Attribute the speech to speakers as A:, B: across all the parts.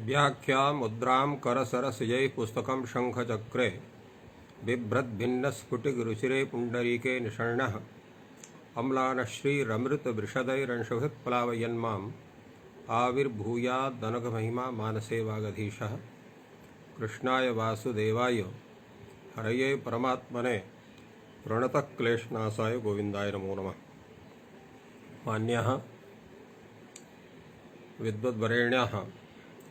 A: व्याख्या मुद्रां करसरसिजैः पुस्तकं शङ्खचक्रे बिभ्रद्भिन्नस्फुटिकरुचिरे पुण्डरीके निषण्णः अम्लानश्रीरमृतवृषदैरंशुभिः प्लावयन्माम् आविर्भूयादनघमहिमा मानसे वागधीशः। कृष्णाय वासुदेवाय हरये परमात्मने प्रणतः क्लेशनाशाय गोविन्दाय नमो नमः। मान्याः विद्वद्वरेण्याः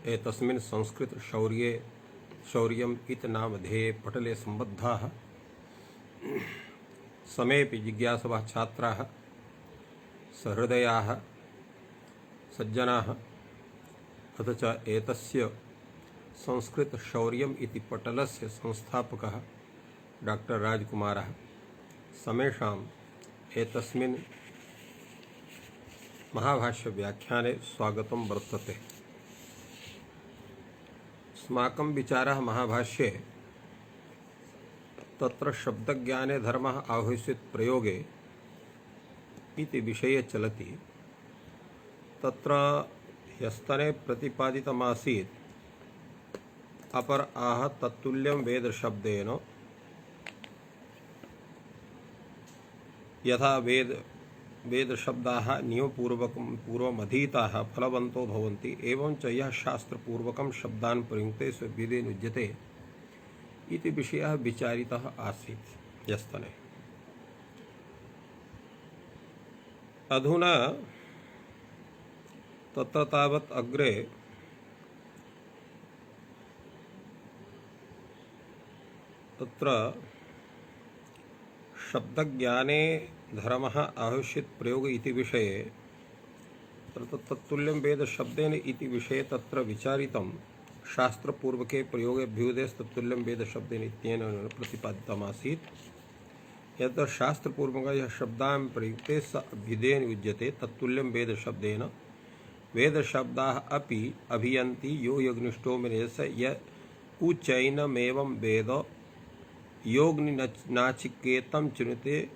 A: एतस्मिन् संस्कृतशौर्यम् इति नामधेये पटले सम्बद्धाः समेऽपि जिज्ञासवः छात्राः सहृदयाः सज्जनाः अथ च एतस्य संस्कृतशौर्यम् इति पटलस्य संस्थापकः डॉक्टर राजकुमारः समेषाम् एतस्मिन् महाभाष्यव्याख्याने स्वागतं वर्तते। अस्माकं विचारः महाभाष्ये तत्र शब्दज्ञाने धर्मः आह्वयिष्यत् प्रयोगे इति विषये चलति। तत्र ह्यस्तने प्रतिपादितमासीत् अपर आह तत्तुल्यं वेदशब्देन यथा वेदशब्दाः नियमपूर्वमधीताः फलवन्तो भवन्ति एवं च यः शास्त्रपूर्वकं शब्दान् प्रयुङ्क्ते स्वविधेन युज्यते इति विषयः विचारितः आसीत् यस्तने। अधुना तत्र तावत् अग्रे तत्र शब्दज्ञाने धर्मः आह्वयिष्यत् प्रयोग इति विषये तत्तुल्यं वेदशब्देन इति विषये तत्र विचारितं शास्त्रपूर्वके प्रयोगेभ्युदयस्तत्तुल्यं वेदशब्देन इत्यनेन प्रतिपादितमासीत्। यत् शास्त्रपूर्वकः शब्दान् प्रयुक्ते स अभ्युदयेन युज्यते तत्तुल्यं वेदशब्देन वेदशब्दाः अपि अभियन्ति यो यज्ञनिष्ठो मनीषः य उच्चैनमेवं वेद योगनिनाचिकेतं चिनुते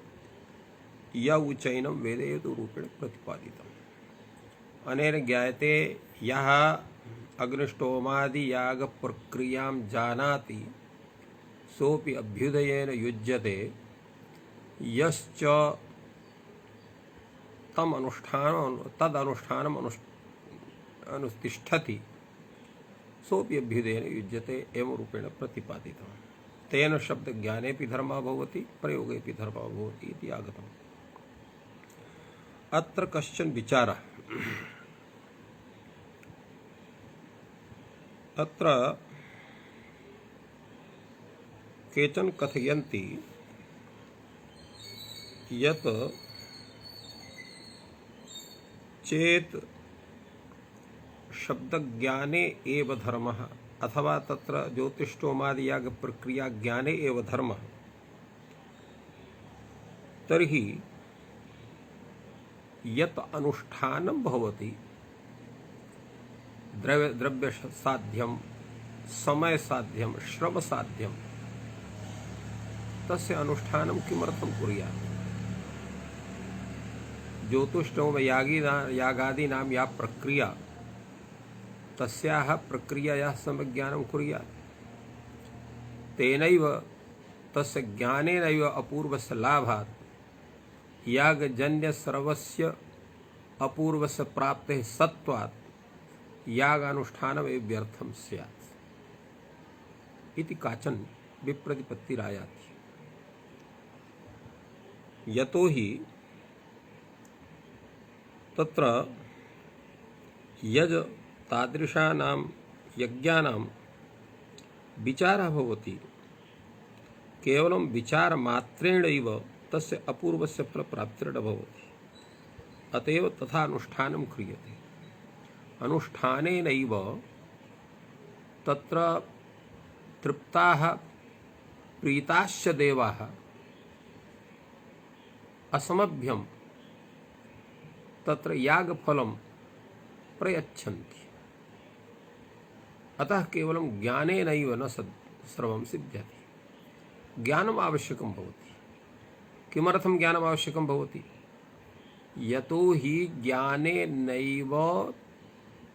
A: य उच्चैनं वेद रूपेण प्रतिपादितम्। अनेन ज्ञायते यः अग्निष्टोमादि याग प्रक्रियां जानाति सोऽपि अभ्युदयेन युज्यते यश्च तदनुष्ठानम् अनुतिष्ठति सोऽपि अभ्युदयेन युज्यते एवं रूपेण प्रतिपादितम्। तेन शब्दज्ञानेऽपि धर्मः भवति प्रयोगेऽपि धर्मः भवति इति आगतम्। अत्र कश्चन विचारः अत्र केचन कथयन्ति यत् चेत् शब्दज्ञाने एव धर्मः अथवा तत्र ज्योतिष्ठोमादि याग प्रक्रिया ज्ञाने एव धर्मः तर्हि यत् अनुष्ठानं भवति द्रव्य साध्यं समय साध्यं श्रम साध्यं तस्य अनुष्ठानं किमर्थं कुर्यात्। ज्योतिष्ठोम यागादीनां या प्रक्रिया तस्याः प्रक्रियायाः सम्यक् ज्ञानं कुर्यात्। तेनैव तस्य ज्ञानेनैव अपूर्वस्य लाभात् यागजन्य सर्वस्य अपूर्वस्य प्राप्तेः सत्त्वात् यागानुष्ठानमेव व्यर्थं स्यात् इति काचन विप्रतिपत्तिरायाति। यतोहि तत्र यज तादृशानां यज्ञानां विचारः भवति केवलं विचारमात्रेणैव तस्य अपूर्वस्य फलप्राप्तिर्न भवति। अतएव तथा अनुष्ठानं क्रियते। अनुष्ठानेनैव तत्र तृप्ताः प्रीताश्च देवाः असमभ्यं तत्र यागफलं प्रयच्छन्ति। अतः केवलं ज्ञानेनैव न सर्वं सिद्ध्यति। ज्ञानम् आवश्यकं भवति। किमर्थं ज्ञानम् आवश्यकं भवति? यतो हि ज्ञानेनैव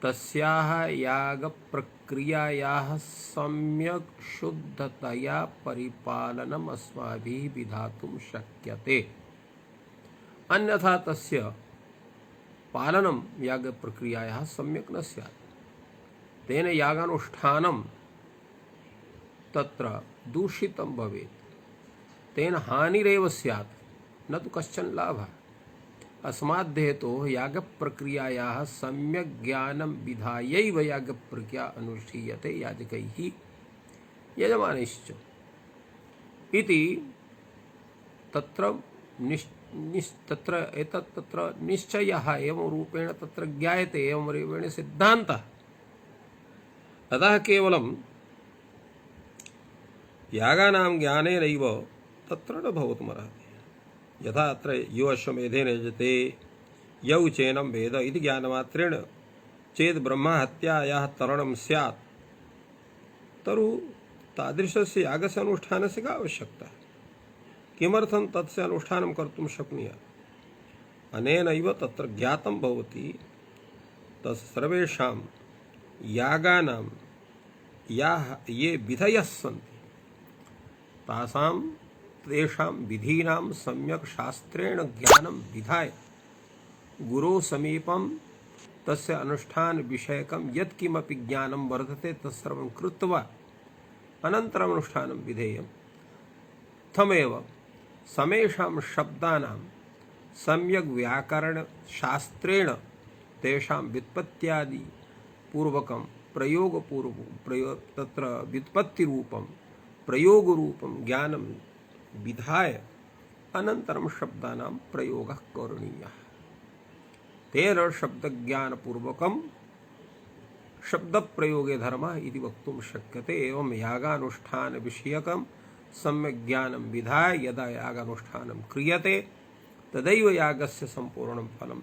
A: तस्याः याग प्रक्रियायाः सम्यक् शुद्धतया परिपालनम् अस्माभिः विधातुं शक्यते। अन्यथा तस्य पालनं याग प्रक्रियायाः सम्यक् न स्यात्। तेन यागानुष्ठानं तत्र दूषितं भवेत्, तेन हानिरेव स्यात्, न तु कश्चन लाभः। अस्माद् हेतोः यागप्रक्रियायाः सम्यक् ज्ञानं विधायैव यागप्रक्रिया अनुष्ठीयते याजकैः यजमानैश्च इति तत्र तत्र निश्चयः एवं रूपेण तत्र ज्ञायते, एवं रूपेण सिद्धान्तः। अतः केवलं यागानां ज्ञानेनैव तत्र न भवितुमर्हति। यथा अत्र यो अश्वमेधेन यजते यौ चैनं वेद इति ज्ञानमात्रेण चेत् ब्रह्महत्यायाः तरणं स्यात्, तर्हि तादृशस्य यागस्य अनुष्ठानस्य का आवश्यकता? किमर्थं तस्य अनुष्ठानं कर्तुं शक्नुयात्? अनेनैव तत्र ज्ञातं भवति तत् सर्वेषां यागानां ये विधयः सन्ति तेषां विधीनां सम्यक् शास्त्रेण ज्ञानं विधाय गुरो समीपं तस्य अनुष्ठान विषयकं यत्किमपि ज्ञानं वर्तते तत्सर्वं कृत्वा अनन्तरम् अनुष्ठानं विधेयम्। तमेव समेषां शब्दानां सम्यक् व्याकरण शास्त्रेण तेषां व्युत्पत्त्यादि पूर्वकं तत्र व्युत्पत्तिरूपं प्रयोगरूपं ज्ञानं विधाय अनन्तरं शब्दानां प्रयोगः करणीयः। तेन शब्दज्ञानपूर्वकं शब्दप्रयोगे धर्मः इति वक्तुं शक्यते। एवं यागानुष्ठानविषयकं सम्यक् ज्ञानं विधाय यदा यागानुष्ठानं क्रियते तदैव यागस्य सम्पूर्णं फलं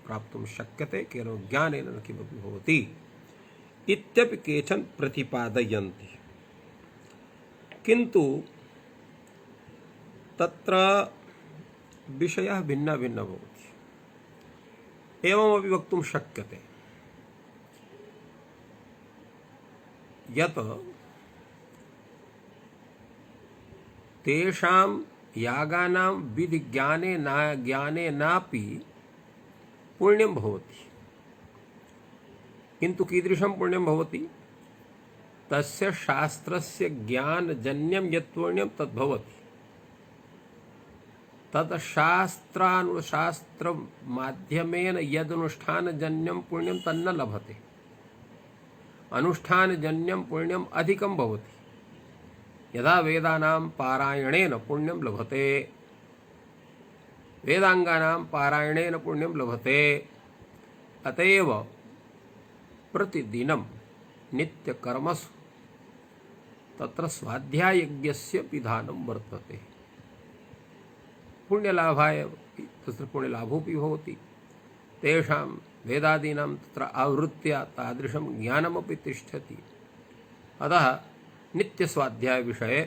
A: प्राप्तुं शक्यते, केवलं ज्ञानेन न किमपि भवति इत्यपि केचन प्रतिपादयन्ति। किन्तु तत्र विषयः भिन्ना भिन्ना भवति। एवमपि वक्तुं शक्यते यत् तेषां यागानां विधिज्ञानेनापि पुण्यं भवति। किन्तु कीदृशं पुण्यं भवति? तस्य शास्त्रस्य ज्ञानजन्यं यत् पुण्यं तद्भवति। तत् शास्त्रमाध्यमेन यदनुष्ठानजन्यं पुण्यं तन्न लभते। अनुष्ठानजन्यं पुण्यम् अधिकं भवति। यदा वेदानां पारायणेन पुण्यं लभते, वेदांगानां पारायणेन पुण्यं लभते। अतएव प्रतिदिनं नित्यकर्मसु तत्र स्वाध्याययज्ञस्य विधानं वर्तते। पुण्यलाभाय तत्र पुण्यलाभोऽपि भवति। तेषां वेदादीनां तत्र आवृत्त्या तादृशं ज्ञानमपि तिष्ठति। अतः नित्यस्वाध्यायविषये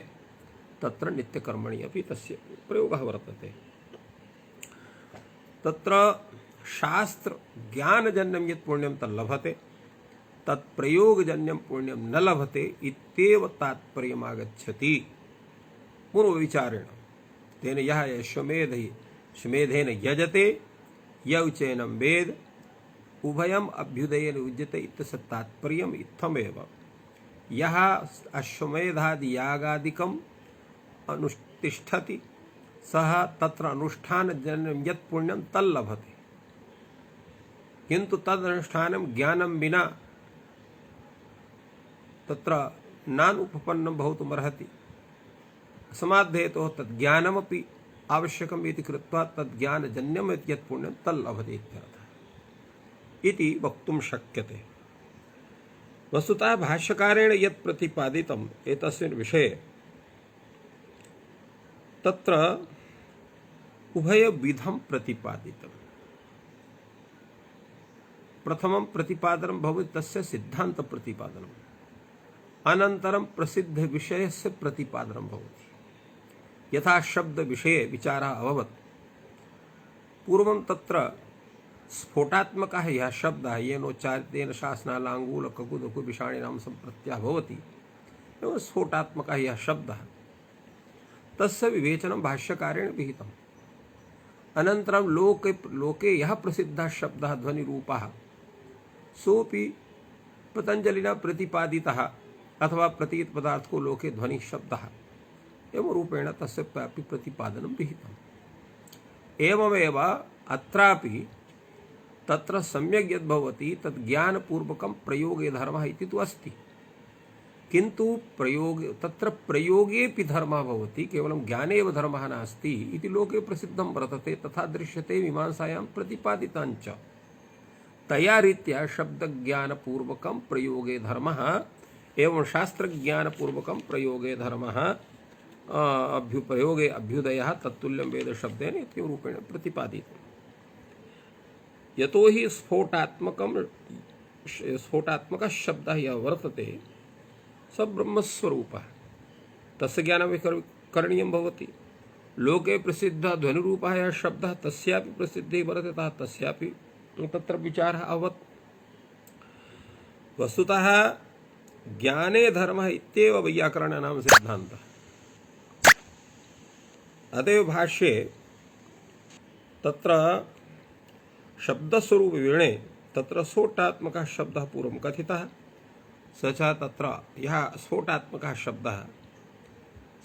A: तत्र नित्यकर्मणि अपि तस्य प्रयोगः वर्तते। तत्र शास्त्रज्ञानजन्यं यत् पुण्यं तल्लभते तत्प्रयोगजन्यं पुण्यं न लभते इत्येव तात्पर्यमागच्छति पूर्वविचारेण। तेन यः अश्वमेधेन यजते यौ चैनं वेद उभयम् अभ्युदयेन युज्यते इत्यस्य तात्पर्यम् इत्थमेव। यः अश्वमेधादि यागादिकम् अनुतिष्ठति सः तत्र अनुष्ठानजन्यं यत् पुण्यं तल्लभते। किन्तु तदनुष्ठानं ज्ञानं विना तत्र नानुपपन्नं भवितुमर्हति। समाद्धेतोः तद्ज्ञानमपि आवश्यकम् इति कृत्वा तद्ज्ञानजन्यं यत् पुण्यं तल्लभते इत्यर्थः इति वक्तुं शक्यते। वस्तुतः भाष्यकारेण यत् प्रतिपादितम् एतस्मिन् विषये तत्र उभयविधं प्रतिपादितम्। प्रथमं प्रतिपादनं भवति तस्य सिद्धान्तप्रतिपादनम्, अनन्तरं प्रसिद्धविषयस्य प्रतिपादनं भवति। यथा शब्दविषये विचारः अभवत्, पूर्वं तत्र स्फोटात्मकः यः शब्दः येनोच्चारितेन शासनालाङ्गूल ककुदकु विषाणीनां सम्प्रत्ययः भवति एवं स्फोटात्मकः यः शब्दः तस्य विवेचनं भाष्यकारेण विहितम्। अनन्तरं लोके यः प्रसिद्धः शब्दः ध्वनिरूपः सोऽपि पतञ्जलिना प्रतिपादितः अथवा प्रतीत पदार्थ को लोके ध्वनि शब्दः एवं रूपेण तस्य प्रतिपादनं विहितम्। एवमेव अत्रापि तत्र सम्यक् यद्भवति तद् ज्ञानपूर्वकं प्रयोगे धर्मः इति तु अस्ति, किन्तु तत्र प्रयोगेऽपि धर्मः भवति, केवलं ज्ञाने एव धर्मः नास्ति इति लोके प्रसिद्धं वर्तते। तथा दृश्यते मीमांसायां प्रतिपादितञ्च। तया रीत्या शब्दज्ञानपूर्वकं प्रयोगे धर्मः एवं शास्त्रज्ञानपूर्वकं प्रयोगे धर्मः प्रयोगे अभ्युदयः तत्तुल्यं वेदशब्देन इत्येवं रूपेण प्रतिपादितम्। यतो हि स्फोटात्मकः शब्दः यः वर्तते स ब्रह्मस्वरूपः, तस्य ज्ञानं करणीयं भवति। लोके प्रसिद्धः ध्वनिरूपः यः शब्दः तस्यापि प्रसिद्धिः वर्तते, अतः तस्यापि तत्र विचारः अभवत्। वस्तुतः ज्ञाने धर्मः इत्येव वैयाकरणानां सिद्धान्तः। अतएव भाष्ये तत्र शब्दस्वरूपविवरणे तत्र स्फोटात्मकः शब्दः पूर्वं कथितः, स च तत्र यः स्फोटात्मकः शब्दः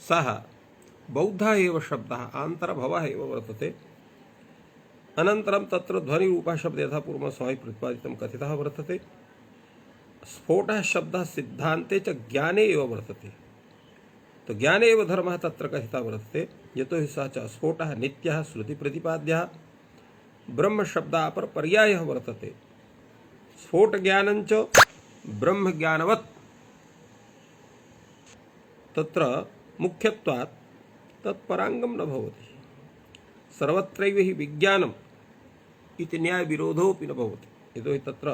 A: सः बौद्धः एव शब्दः आन्तरभवः एव वर्तते। अनन्तरं तत्र ध्वनिरूपः शब्दः यथा पूर्वम् अस्माभिः प्रतिपादितं कथितः वर्तते। स्फोटः शब्दः सिद्धान्ते च ज्ञाने एव वर्तते, तो ज्ञाने एव धर्मः तत्र कथितः वर्तते। यतो हि सः च स्फोटः नित्यः श्रुतिप्रतिपाद्यः ब्रह्मशब्दापर पर्यायः वर्तते। स्फोटज्ञानञ्च ब्रह्मज्ञानवत् तत्र मुख्यत्वात् तत्पराङ्गं न भवति। सर्वत्रैव हि विज्ञानम् इति न्यायविरोधोऽपि न भवति, यतो हि तत्र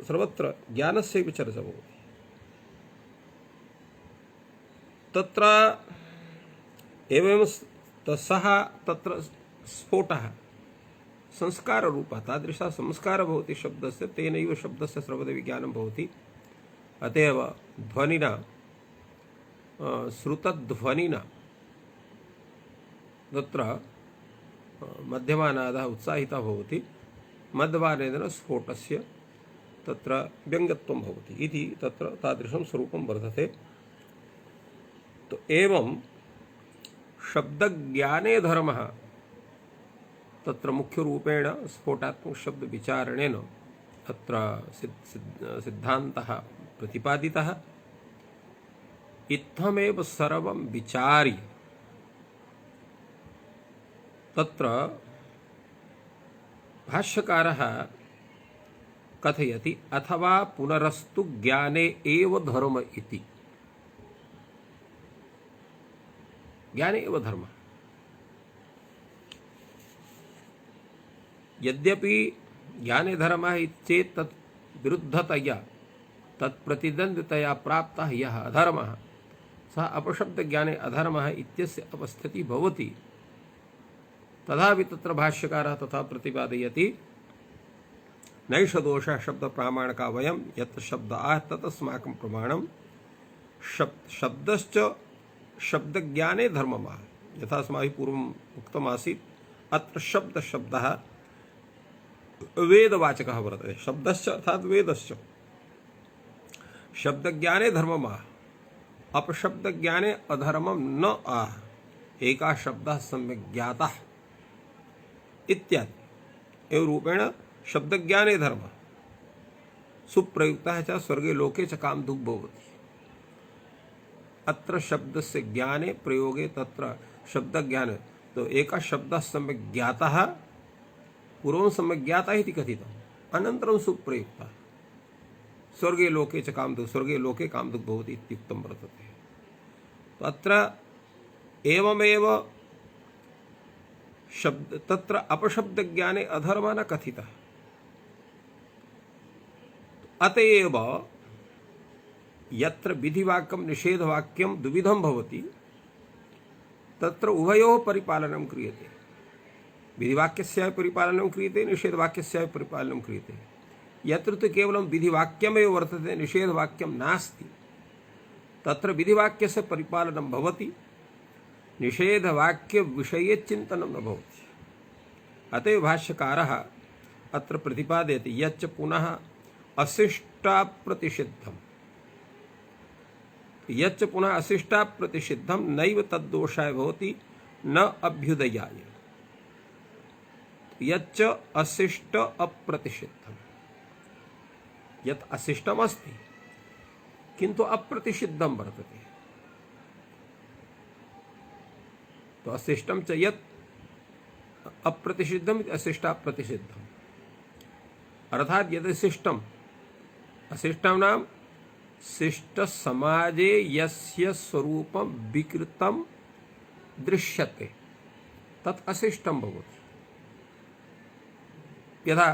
A: सर्वत्र ज्ञानस्यैव चर्चा भवति। तत्र एवं सः तत्र स्फोटः संस्काररूपः, तादृशः संस्कारः भवति शब्दस्य, तेनैव शब्दस्य सर्वदा विज्ञानं भवति। अत एव ध्वनिना श्रुतध्वनिना तत्र मध्यमानादः उत्साहितः भवति, मध्यमानेन स्फोटस्य तत्र व्यङ्ग्यत्वं भवति इति तत्र तादृशं स्वरूपं वर्तते। तो एवं शब्दज्ञाने धर्मः तत्र मुख्यरूपेण स्फोटात्मक शब्द विचारणेन अत्र सिद्धान्तः प्रतिपादितः। इत्थमेव सर्वं विचार्य तत्र भाष्यकारः कथयति अथवा पुनरस्तु ज्ञाने एव धर्म इति। ज्ञाने एव धर्मः। यद्यपि ज्ञाने धर्मः चेत् तत् विरुद्धतया तत्प्रतिद्वन्द्वितया प्राप्तः यः अधर्मः सः अपशब्दज्ञाने अधर्मः इत्यस्य अवस्थितिः भवति। तथापि तत्र भाष्यकारः तथा प्रतिपादयति नैष दोषः शब्दप्रामाणिका वयं यत् शब्द आह तदस्माकं प्रमाणं शब्दश्च शब्दज्ञाने धर्ममाह। यथा अस्माभिः पूर्वम् उक्तमासीत् अत्र शब्दः वेदवाचकः वर्तते। शब्दश्च अर्थात् वेदश्च शब्दज्ञाने धर्ममाह, अपशब्दज्ञाने अधर्मं न आह। एकः शब्दः सम्यक् ज्ञातः इत्यादि एवं रूपेण शब्दज्ञाने धर्मः। सुप्रयुक्तः च स्वर्गे लोके च कामधुक् भवति। अत्र शब्दस्य ज्ञाने प्रयोगे तत्र शब्दज्ञाने, तो एकः शब्दः सम्यक् ज्ञातः, पूर्वं सम्यक् ज्ञातः इति कथितम्, अनन्तरं सुप्रयुक्तः स्वर्गे लोके च कामधुक्, स्वर्गे लोके कामधुक् भवति इत्युक्तं वर्तते। तो अत्र एवमेव शब्द तत्र अपशब्दज्ञाने अधर्मः न कथितः। अतएव यत्र विधिवाक्यं निषेधवाक्यं द्विविधं भवति तत्र उभयोः परिपालनं क्रियते। विधिवाक्यस्यापि परिपालनं क्रियते निषेधवाक्यस्यापि परिपालनं क्रियते। यत्र तु केवलं विधिवाक्यमेव वर्तते निषेधवाक्यं नास्ति तत्र विधिवाक्यस्य परिपालनं भवति, निषेधवाक्यविषये चिन्तनं न भवति। अत एव भाष्यकारः अत्र प्रतिपादयति यच्च पुनः अशिष्टाप्रतिषिद्धम्, यच्च पुनः अशिष्टाप्रतिषिद्धं नैव तद्दोषाय भवति न अभ्युदयाय। यच्च अशिष्ट अप्रतिषिद्धं, यत् अशिष्टम् अस्ति किन्तु अप्रतिषिद्धं वर्तते, तो अशिष्टं च यत् अप्रतिषिद्धम् अशिष्टाप्रतिषिद्धम्, अर्थात यद् शिष्टम्, अशिष्टं नाम शिष्ट समाजे यस्य स्वरूपं विकृतं दृश्यते तत् अशिष्टं भवति। यथा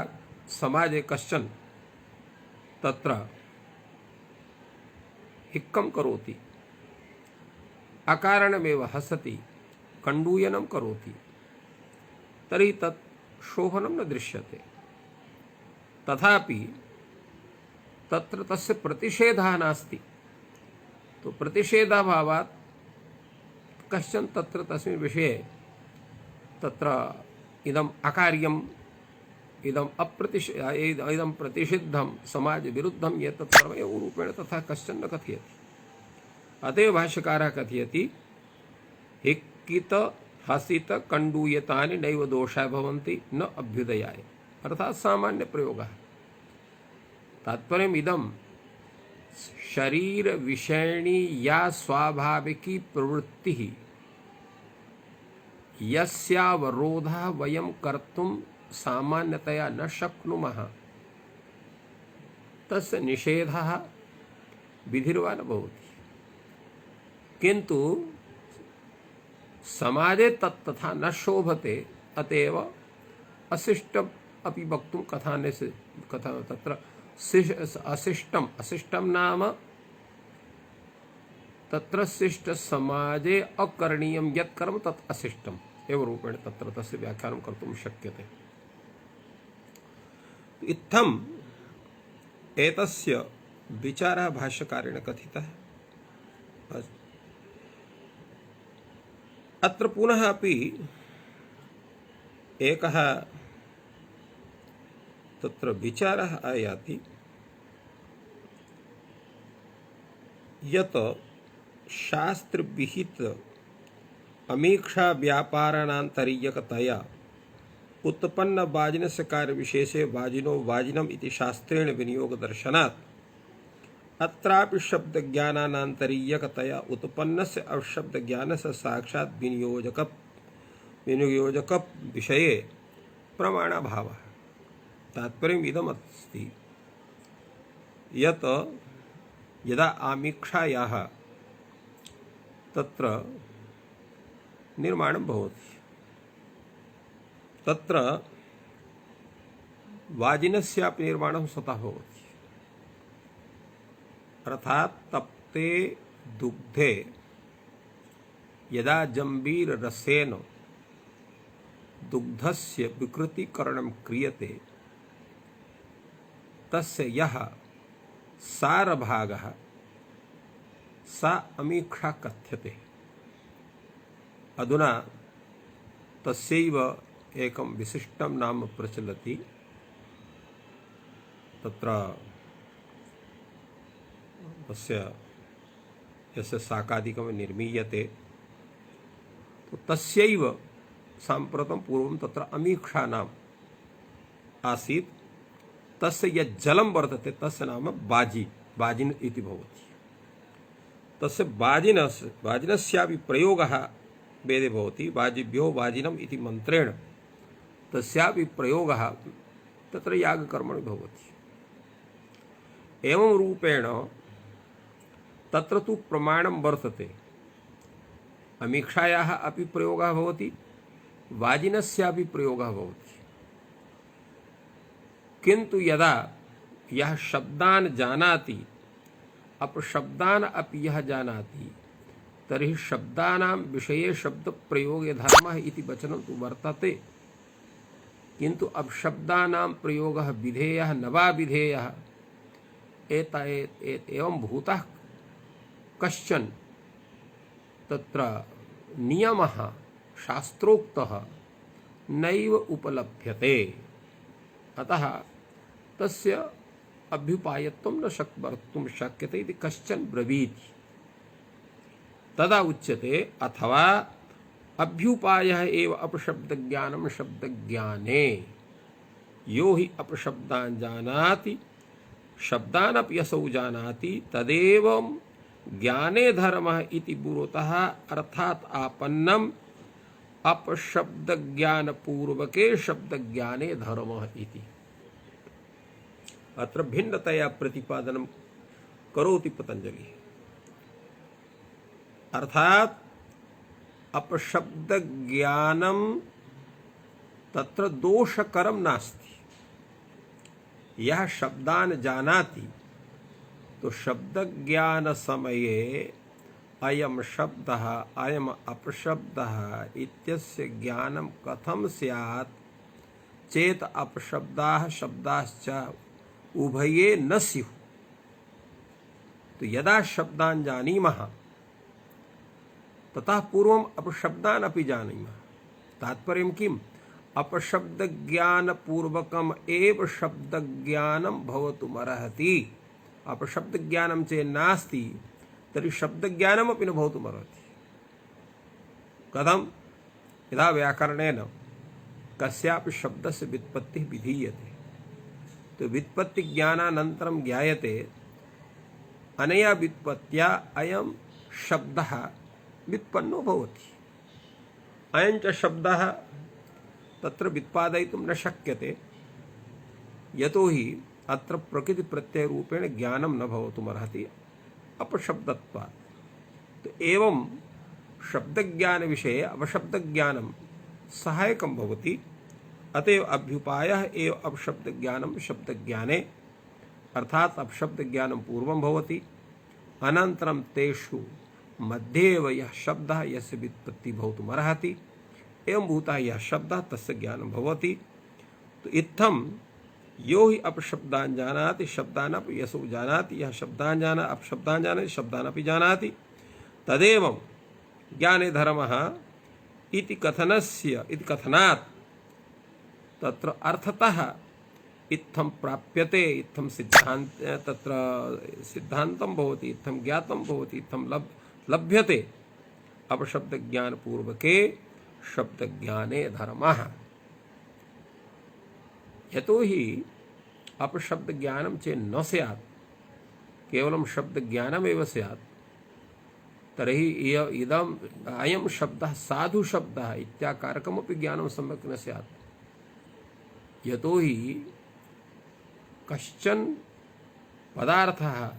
A: समाजे कश्चन तत्र हिक्कं करोति, अकारणमेव हसति, कण्डूयनं करोति, तर्हि तत् शोभनं न दृश्यते। तथापि तत्र तस्य प्रतिषेधः नास्ति, तो प्रतिषेधाभावात् कश्चन तत्र तस्मिन् विषये तत्र इदम् अकार्यम् इदं प्रतिषिद्धं समाज विरुद्धं एतत् सर्वमेव रूपेण तथा कश्चन न कथयति। अतएव भाष्यकारः कथयति हिक्कित हसित कण्डूयतानि नैव दोषाय भवन्ति न अभ्युदयाय, अर्थात सामान्य प्रयोगः। तात्पर्यम् इदं शरीर विषयणी या स्वाभाविकी प्रवृत्तिः यस्यावरोधः वयं कर्तुं सामान्यतया न शक्नुमः तस्य निषेधः विधिर्वा न भवति, किन्तु समाजे तथा न शोभते, अतएव अशिष्टम् अपि वक्तुं कथाने से कथा तत्र अशिष्टम नाम तत्र शिष्ट समाजे अकरणीयं यत् कर्म तत् अशिष्टम् एव रूपेण तत्र तस्य व्याख्यानं कर्तुं शक्यते। इत्थम् एतस्य विचारः भाष्यकारेण कथितः। अत्र पुनः अपि एकः तत्र विचारः आयाति यत् शास्त्रविहित अमीक्षा व्यापाराणान्तरीयकतया उत्पन्न वाजिनस्य कार्यविशेषे वाजिनो वाजिनम् इति शास्त्रेण विनियोगदर्शनात् अत्रापि शब्दज्ञानान्तरीयकतया उत्पन्नस्य अशब्दज्ञानस्य साक्षात् विनियोजक विषये प्रमाणाभावः। तात्पर्यम् इदमस्ति यत् यदा आमीक्षायाः तत्र निर्माणं भवति तत्र वाजिनस्यापि निर्माणं स्वतः भवति, अर्थात् तप्ते दुग्धे यदा जम्बीररसेन दुग्धस्य विकृतीकरणं क्रियते तस्य यः सारभागः सा अमीक्षा कथ्यते। अधुना तस्यैव एकं विशिष्टं नाम प्रचलति, तत्र तस्य यस्य शाकादिकं निर्मीयते तो तस्यैव साम्प्रतं पूर्वं तत्र अमीक्षा नाम आसीत्। तस्य यत् जलं वर्तते तस्य नाम बाजिन इति भवति। तस्य बाजिनस्यापि प्रयोगः वेदे भवति, वाजिभ्यो वाजिनम् इति मन्त्रेण तस्यापि प्रयोगः तत्र यागकर्मणि भवति। एवं रूपेण तत्र तु प्रमाणं वर्तते, अमीक्षायाः अपि प्रयोगः भवति, वाजिनस्यापि प्रयोगः भवति, किन्तु यदा यः शब्दान् जानाति अपशब्दान् अपि यः जानाति तर्हि शब्दानां विषये शब्दप्रयोगे धर्मः इति वचनं तु वर्तते। किंतु अब शब्दानां प्रयोगः विधेयः न वा विधेयः एवं भूतः कश्चन तत्र नियमः शास्त्रोक्तः नैव उपलभ्यते। अतः तस्य अभ्युपायत्वं न वक्तुं शक्यते इति कश्चन ब्रवीति। तदा उच्यते अथवा अभ्युपायः एव अपशब्दज्ञानं शब्दज्ञाने यो हि अपशब्दान् जानाति शब्दानपि असौ जानाति तदेवं ज्ञाने धर्मः इति पुरतः अर्थात् आपन्नम् अपशब्दज्ञानपूर्वके शब्दज्ञाने धर्मः इति। अत्र भिन्नतया प्रतिपादनं करोति पतंजलिः। अर्थात् अपशब्दज्ञानं तत्र दोषकरं नास्ति। यह शब्दान् जानाति तो शब्दज्ञान समये अयम शब्दः अयम अपशब्दः इत्यस्य ज्ञानं कथं स्यात् चेत अपशब्दाः शब्दाश्च उभये न स्युः। तो यदा शब्दान् जानीमः ततः पूर्वम् अपशब्दान् अपि जानीमः। तात्पर्यं किम्? अपशब्दज्ञानपूर्वकम् एव शब्दज्ञानं भवितुमर्हति। अपशब्दज्ञानं चेन्नास्ति तर्हि शब्दज्ञानमपि न भवितुमर्हति। कथं? यदा व्याकरणेन कस्यापि शब्दस्य व्युत्पत्तिः विधीयते तो व्युत्पत्तिज्ञानानन्तरं ज्ञायते अनया व्युत्पत्त्या अयं शब्दः व्युत्पन्नो भवति। अयं च शब्दः तत्र व्युत्पादयितुं न शक्यते यतोहि अत्र प्रकृतिप्रत्ययरूपेण ज्ञानं न भवितुमर्हति अपशब्दत्वात्। तो एवं शब्दज्ञानविषये अपशब्दज्ञानं सहायकं भवति। अतएव अभ्युपायः एव अपशब्दज्ञानं शब्दज्ञाने अर्थात् अपशब्दज्ञानं पूर्वं भवति अनन्तरं तेषु मध्ये एव यः शब्दः यस्य व्युत्पत्तिः भवितुमर्हति एवं भूतः यः शब्दः तस्य ज्ञानं भवति। तो इत्थं यो हि अपशब्दान् जानाति शब्दानपि यसौ जानाति यः शब्दान् जाना अपशब्दान् जानाति शब्दानपि जानाति तदेवं ज्ञाने धर्मः इति कथनस्य इति कथनात् तत्र अर्थतः इत्थं प्राप्यते इत्थं सिद्धान्त तत्र सिद्धान्तं भवति इत्थं ज्ञातं भवति इत्थं लभ्यते अपशब्दज्ञानपूर्वके शब्दज्ञाने धर्मः। यतोहि अपशब्दज्ञानं चेत् न स्यात् केवलं शब्दज्ञानमेव स्यात् तर्हि इदम् अयं शब्दः साधुशब्दः इत्याकारकमपि ज्ञानं सम्यक् न स्यात्। यतोहि कश्चन पदार्थः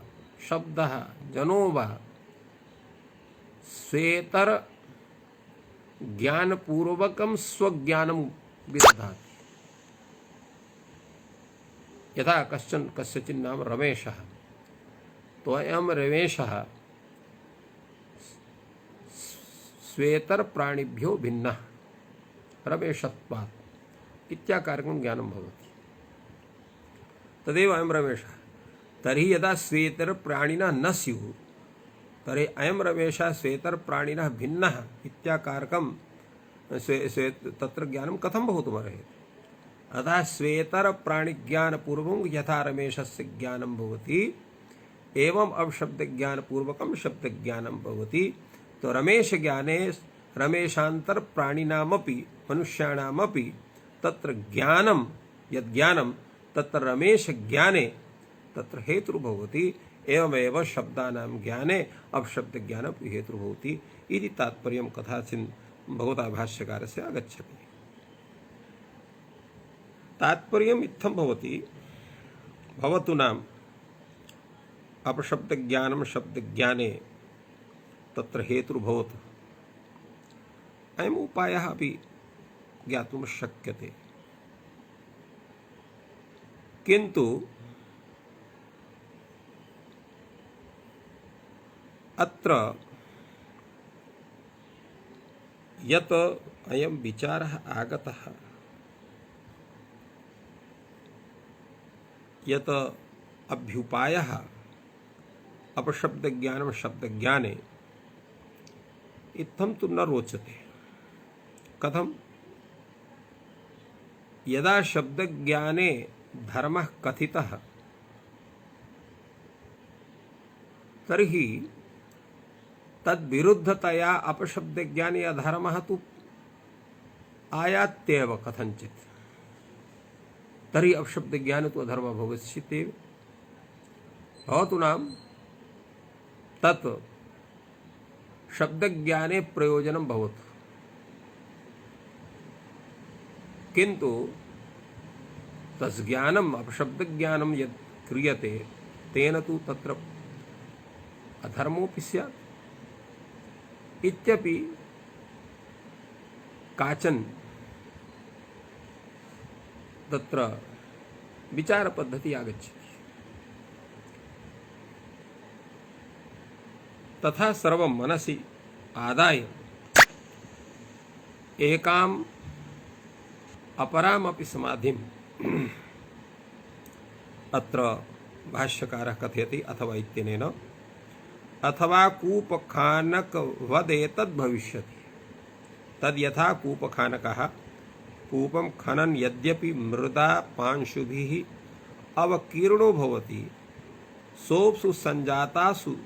A: शब्दः जनो वा स्वेतर ज्ञानपूर्वकं स्वज्ञानं विदधाति। यथा कश्चन कस्यचित् नाम रमेशः तो अयं रमेशः स्वेतर प्राणिभ्यो भिन्नः रमेशत्वात् इत्याकारकं ज्ञानं भवति। तदेव अयं रमेशः। तर्हि यदा स्वेतर प्राणिनः न स्युः तर्हि अयं रमेशः स्वेतर प्राणिनः भिन्नः इत्याकारकं तत्र ज्ञानं कथं भवितुमर्हति? अतः स्वेतर प्राणिज्ञानपूर्वं यथा रमेशस्य ज्ञानं भवति एवं अपशब्दज्ञानपूर्वकं शब्दज्ञानं भवति। तो रमेशज्ञाने रमेशान्तर प्राणिनामपि मनुष्याणामपि तत्र ज्ञानं यज्ञानं तत्र रमेशज्ञाने तत्र हेतुर्भवति। एवमेव शब्दानां ज्ञाने अपशब्दज्ञानमपि हेतुर्भवति इति तात्पर्यं कथाचिन् भगवता भाष्यकारस्य आगच्छति। तात्पर्यम् इत्थं भवति भवतु नाम अपशब्दज्ञानं शब्दज्ञाने तत्र हेतुर्भवतु अयम् उपायः अपि ज्ञातुं शक्यते। किन्तु अत्र यत् अयं विचारः आगतः यत अभ्युपायः अपशब्दज्ञानं शब्दज्ञाने इत्थं तु न रोचते। कथं? यदा शब्दज्ञाने धर्मः कथितः तर्हि तद्विरुद्धतया अपशब्दज्ञाने अधर्मः तु आयात्येव कथञ्चित्। तर्हि अपशब्दज्ञाने तु अधर्मः भविष्यत्येव। भवतु नाम तत् शब्दज्ञाने प्रयोजनं भवतु, किन्तु तज्ज्ञानम् अपशब्दज्ञानं यत् क्रियते तेन तु तत्र अधर्मोऽपि स्यात् इत्यपि काचन तत्र विचारपद्धतिः आगच्छति। तथा सर्वं मनसि आदाय एकाम् अपरामपि समाधिम् अत्र भाष्यकारः कथयति अथवा इत्यनेन अथवा कूपखानकवदेतद् भविष्यति। तद् यथा कूपखानकः कूपं खनन् यद्यपि मृदा पांशुभिः अवकीर्णो भवति सोऽप्सु सञ्जातासु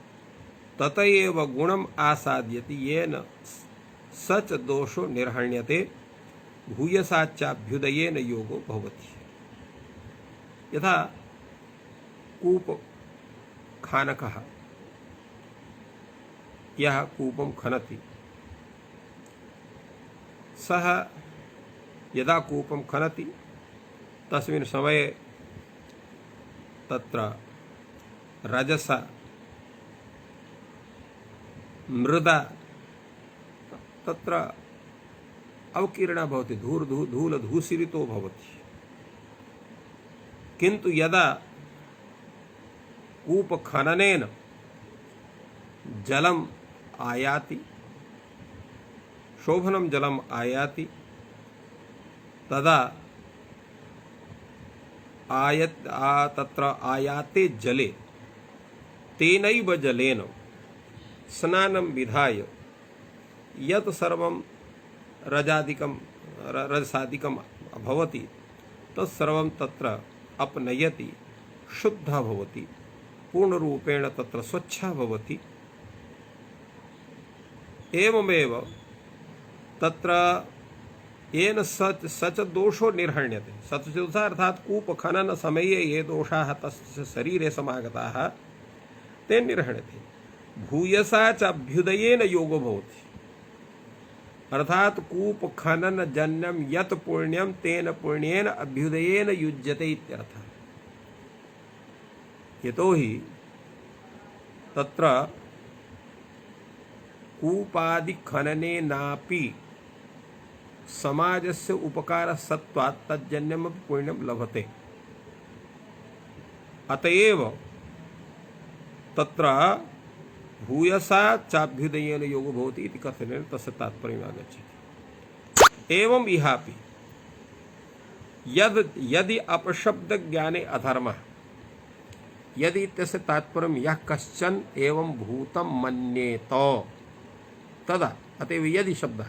A: तत एव गुणम् आसाद्यति येन स च दोषो निर्हण्यते भूयसाच्चाभ्युदयेन योगो भवति। यथा कूपखानकः यः कूपं खनति सः यदा कूपं खनति तस्मिन् समये तत्र रजस मृदा तत्र अवकीर्णा भवति, धूलधूसिरितो भवति। किन्तु यदा कूपखननेन जलम् आयाति, शोभनं जलम् आयाति, तदा तत्र आयाते जले तेनैव जलेन स्नानं विधाय यत् सर्वं रजसादिकं भवति तत्सर्वं तत्र अपनयति, शुद्धः भवति, पूर्णरूपेण तत्र स्वच्छः भवति। एवमेव तत्र येन सच दोषो निर्हण्यते। सच अर्थात कूपखनन समये ये दोषाः तस्य शरीरे समागताः ते निर्हण्यते। भूयसा च अभ्युदयेन योगो भवति। अर्थात कूपखनन जन्यं यत् पुण्यं तेन पुण्येन अभ्युदयेन युज्यते इत्यर्थः। यतोहि तत्र कूपादिखननेनापि समाजस्य उपकारः सत्त्वात् तज्जन्यमपि पुण्यं लभते। अतएव तत्र भूयसा चाभ्युदयेन योगो भवति इति कथनेन तस्य तात्पर्यम् आगच्छति। एवम् इहापि यदि अपशब्दज्ञाने अधर्मः, यदि इत्यस्य तात्पर्यं यः कश्चन एवं भूतं मन्येत तदा, अतएव यदि शब्दः,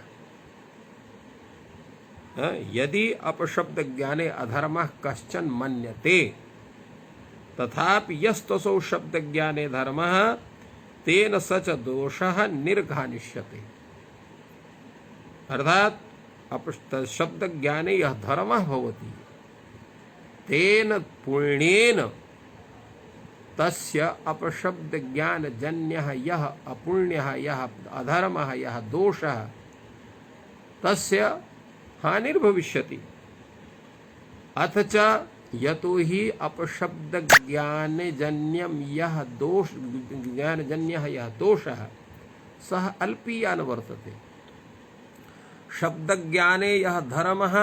A: यदि अपशब्दज्ञाने अधर्मः कश्चन मन्यते तथापि यस्तसौ शब्दज्ञाने धर्मः तेन सच दोषः निर्घानिष्यते। अर्थात शब्दज्ञाने यः धर्मः भवति तेन पुण्येन तस्य अपशब्दज्ञानजन्यः यः अपुण्यः यः अधर्मः यः दोषः तस्य हानिर्भविष्यति। अथ च यतो हि अपशब्दज्ञानजन्यं यः ज्ञानजन्यः यः दोषः सः अल्पीयान् वर्तते। शब्दज्ञाने यः धर्मः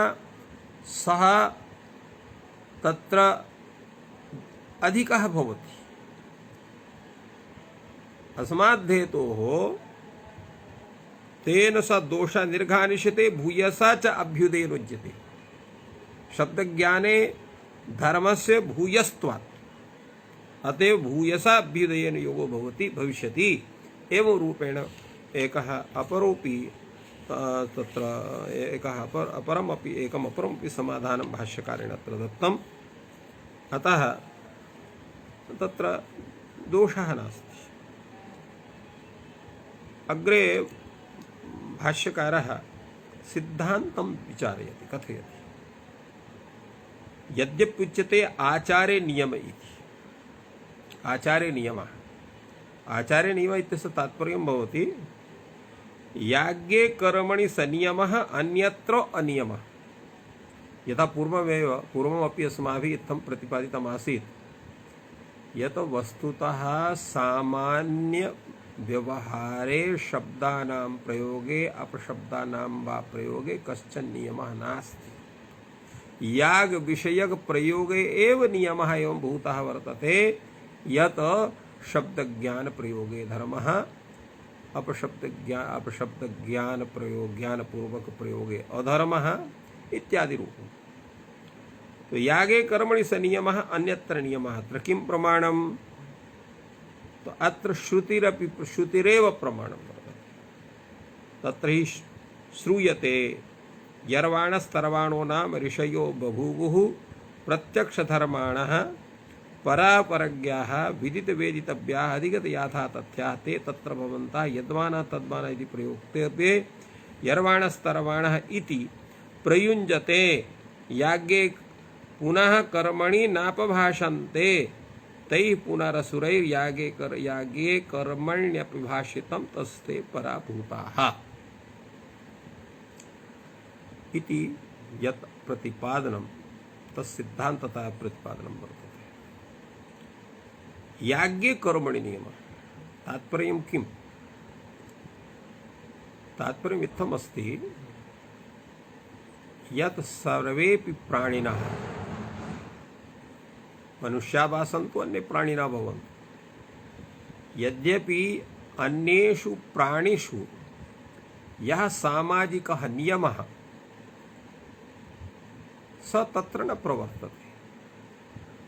A: सः तत्र अधिकः भवति। अस्माद्धेतोः तेन स दोषः निर्घानिष्यते भूयसा च अभ्युदयेन युज्यते। शब्दज्ञाने धर्मस्य भूयस्त्वात् अतएव भूयसा अभ्युदयेन योगो भवति भविष्यति एवं रूपेण एकः अपरोपि तत्र एकः अपरमपि एकमपरमपि समाधानं भाष्यकारेण अत्र दत्तम्। अतः तत्र दोषः नास्ति। अग्रे भाष्यकारः सिद्धान्तं विचारयति, कथयति यद्यप्युच्यते आचारे नियम इति। आचारे नियमः, आचारे नियम इत्यस्य तात्पर्यं भवति याज्ञे कर्मणि सनियमः अन्यत्र अनियमः। यथा पूर्वमपि अस्माभिः इत्थं प्रतिपादितमासीत् यत् वस्तुतः सामान्य व्यवहारे शब्दानां प्रयोगे अपशब्दानां वा प्रयोगे कश्चन नियमः नास्ति। याग विषयक प्रयोगे एव नियमः एवं भूतः वर्तते यत् शब्द ज्ञान प्रयोगे धर्मः अपशब्द ज्ञान प्रयोग ज्ञान पूर्वक प्रयोगे अधर्मः इत्यादि रूपम्। तो यागे कर्मणि स नियमः अन्यत्र नियमः। अत्र किं प्रमाणम्? तो अत्र श्रुतिरेव प्रमाणं वर्तते। तत्र हि श्रूयते यर्वाणस्तर्वाणो नाम ऋषयो बभूवुः प्रत्यक्षधर्माणः परापरज्ञाः विदितवेदितव्याः अधिगतयाथा तथ्याः ते तत्र भवन्तः यद्वानः तद्वानः इति प्रयोक्ते यर्वाणस्तर्वाणः इति प्रयुञ्जते याज्ञे पुनः कर्मणि नापभाषन्ते तैः पुनरसुरैर्यागे याज्ञे कर्मण्यपिभाषितं तस्ते पराभूताः इति यत् प्रतिपादनं तत्सिद्धान्ततः प्रतिपादनं वर्तते। याज्ञे कर्मणि नियमः तात्पर्यं किम्? तात्पर्यम् इत्थमस्ति यत् सर्वेपि प्राणिनः मनुष्या वा सन्तु अन्ये प्राणिनः भवन्तु यद्यपि अन्येषु प्राणिषु यः सामाजिकः नियमः स तत्र न प्रवर्तते।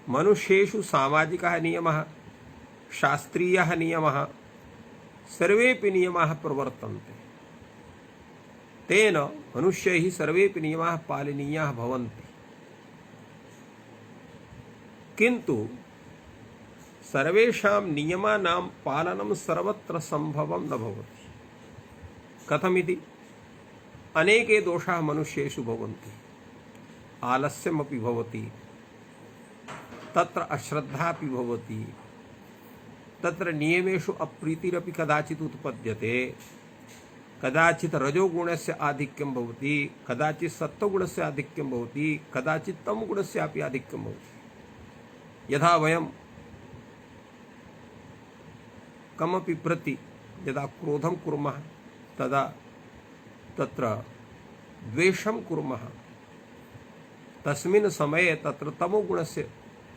A: मनुष्येषु सामाजिकः नियमः शास्त्रीयः नियमः सर्वेपि नियमाः प्रवर्तन्ते। तेन मनुष्यैः सर्वेपि नियमाः पालनीयाः भवन्ति। किन्तु सर्वेषां नियमानां पालनं सर्वत्र संभवं न भवति। कथमिति? अनेके दोषाः मनुष्येषु भवन्ति। आलस्यमपि भवति, तत्र अश्रद्धापि भवति, तत्र नियमेषु अप्रीतिरपि कदाचित् उत्पद्यते, कदाचित् रजोगुणस्य आधिक्यं भवति, कदाचित् सत्त्वगुणस्य आधिक्यं भवति, कदाचित् तमोगुणस्यापि आधिक्यं भवति। यथा वयं कमपि प्रति यदा क्रोधं कुर्मः तदा तत्र द्वेषं कुर्मः, तस्मिन् समये तत्र तमोगुणस्य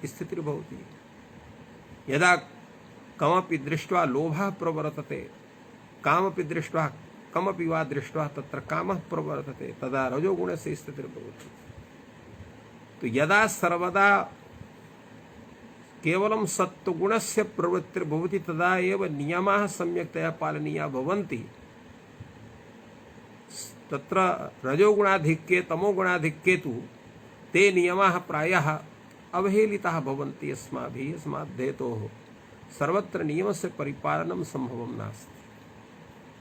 A: स्थितिर्भवति। यदा कमपि दृष्ट्वा लोभः प्रवर्तते, कामपि दृष्ट्वा कमपि वा दृष्ट्वा तत्र कामः प्रवर्तते, तदा रजोगुणस्य स्थितिर्भवति। तो यदा सर्वदा केवलं सत्त्वगुणस्य प्रवृत्तिर्भवति तदा एव नियमाः सम्यक्तया पालनीयाः भवन्ति। तत्र रजोगुणाधिक्ये तमोगुणाधिक्ये तु ते नियमाः प्रायः अवहेलिताः भवन्ति। अस्मात् हेतोः सर्वत्र नियमस्य परिपालनं सम्भवं नास्ति।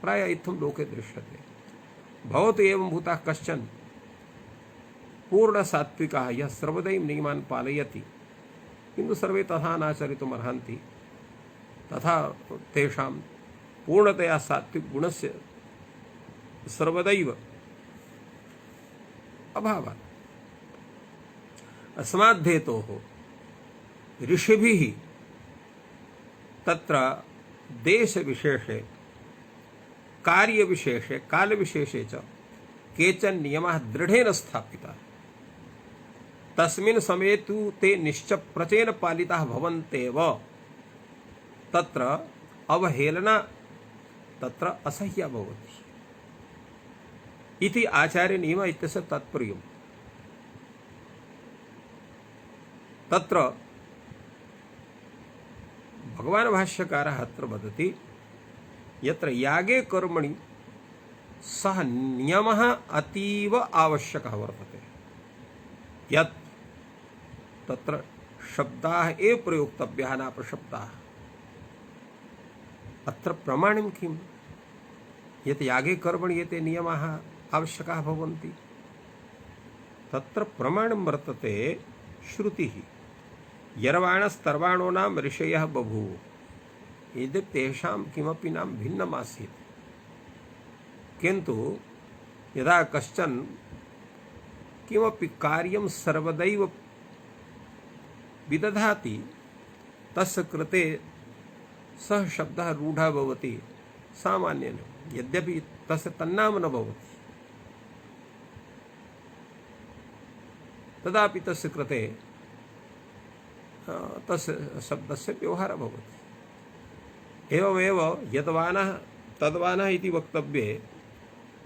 A: प्रायः इत्थं लोके दृश्यते। भवतु एवं भूतः कश्चन पूर्णसात्विकः यः सर्वदैव नियमान् पालयति, किन्तु सर्वे तथा नाचरितुम् अर्हन्ति। तथा तेषां पूर्णतया सात्विकगुणस्य सर्वदैव अभावात् अस्माद्धेतोः ऋषिभिः तत्र देशविशेषे कार्यविशेषे कालविशेषे च केचन नियमाः दृढेन स्थापिताः। तस्मिन् समये तु ते निश्चप्रचेन पालिताः भवन्त्येव। तत्र अवहेलना तत्र असह्या भवति इति आचार्य नियम इत्यस्य तात्पर्यम्। तत्र भगवान् भाष्यकारः अत्र वदति यत्र यागे कर्मणि सः नियमः अतीव आवश्यकः वर्तते यत् तत्र शब्दाः एव प्रयोक्तव्याः नापशब्दाः। अत्र प्रमाणं किम्? यत् यागे कर्मणि एते नियमाः आवश्यकाः भवन्ति तत्र प्रमाणं वर्तते श्रुतिः। यर्वाणस्तर्वाणोनां ऋषयः बभूव यद्यपि तेषां किमपि नाम भिन्नमासीत्, किन्तु यदा कश्चन किमपि कार्यं सर्वदैव विदधाति तस्य कृते सः शब्दः रूढः भवति सामान्येन, यद्यपि तस्य तन्नाम न भवति, तदापि तस्य कृते तस्य शब्दस्य व्यवहारः भवति। एवमेव यद्वानः तद्वानः इति वक्तव्ये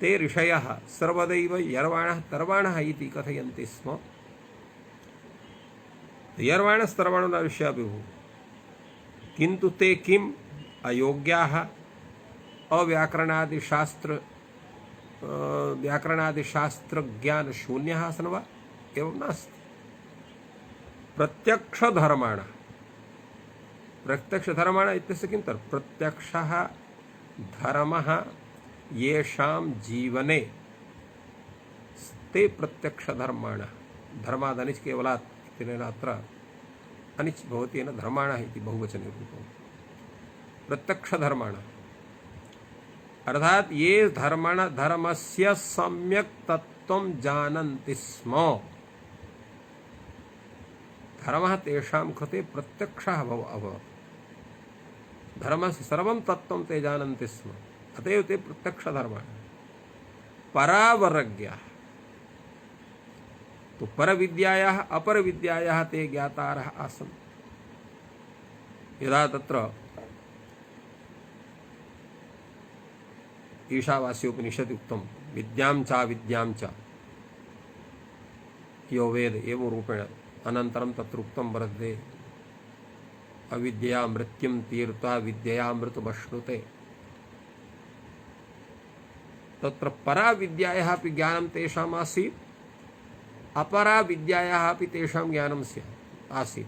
A: ते ऋषयः सर्वदैव यर्वाणः तर्वाणः इति कथयन्ति स्म। यर्वाणस्तर्वाणो न ऋषयः विभुः, किन्तु ते किम् अयोग्याः व्याकरणादिशास्त्रज्ञानशून्याः आसन् वा? एवं नास्ति। प्रत्यक्षधर्माणाः इत्यस्य किं तत्? प्रत्यक्षः धर्मः येषां जीवने ते प्रत्यक्षधर्माणाः, धर्मादनिच् केवलात् इत्यनेन अत्र अनिच् भवति, येन धर्माणाः इति बहुवचने रूपं। प्रत्यक्षधर्माणाः अर्थात् ये धर्मस्य सम्यक् तत्त्वं जानन्ति स्म, धर्मः तेषां कृते प्रत्यक्षः अभवत्। धर्मस्य सर्वं तत्त्वं ते जानन्ति स्म, अत एव ते प्रत्यक्षधर्माः। परावरज्ञाः तो परविद्यायाः अपरविद्यायाः ते ज्ञातारः आसन्। यदा तत्र ईशावास्योपनिषदि उक्तं विद्यां च यो वेद एवं रूपेण, अनन्तरं तत्र उक्तं वर्तते अविद्यया मृत्युं तीर्त्वा विद्ययामृतमश्नुते। तत्र परा विद्यायाः अपि ज्ञानं तेषाम् आसीत्, अपरा विद्यायाः अपि तेषां ज्ञानं आसीत्।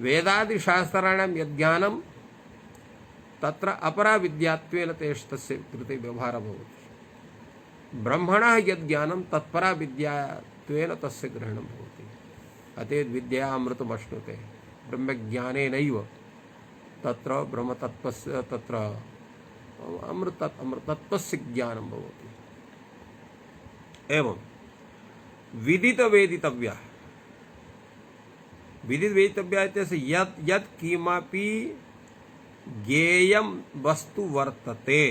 A: वेदादिशास्त्राणां यज्ञानं तत्र अपरा विद्यात्वेन तस्य कृते व्यवहारः भवति। ब्रह्मणः यज्ञानं तत्परा विद्यात्वेन तस्य ग्रहणं भवति। अतएव विद्यामृतमश्नुते, ब्रह्मज्ञानेनैव तत्र ब्रह्मतत्त्वस्य तत्र अमृतत्वस्य ज्ञानं भवति। एवं विदितवेदितव्यः इत्यस्य यत् किमपि ज्ञेयं वस्तु वर्तते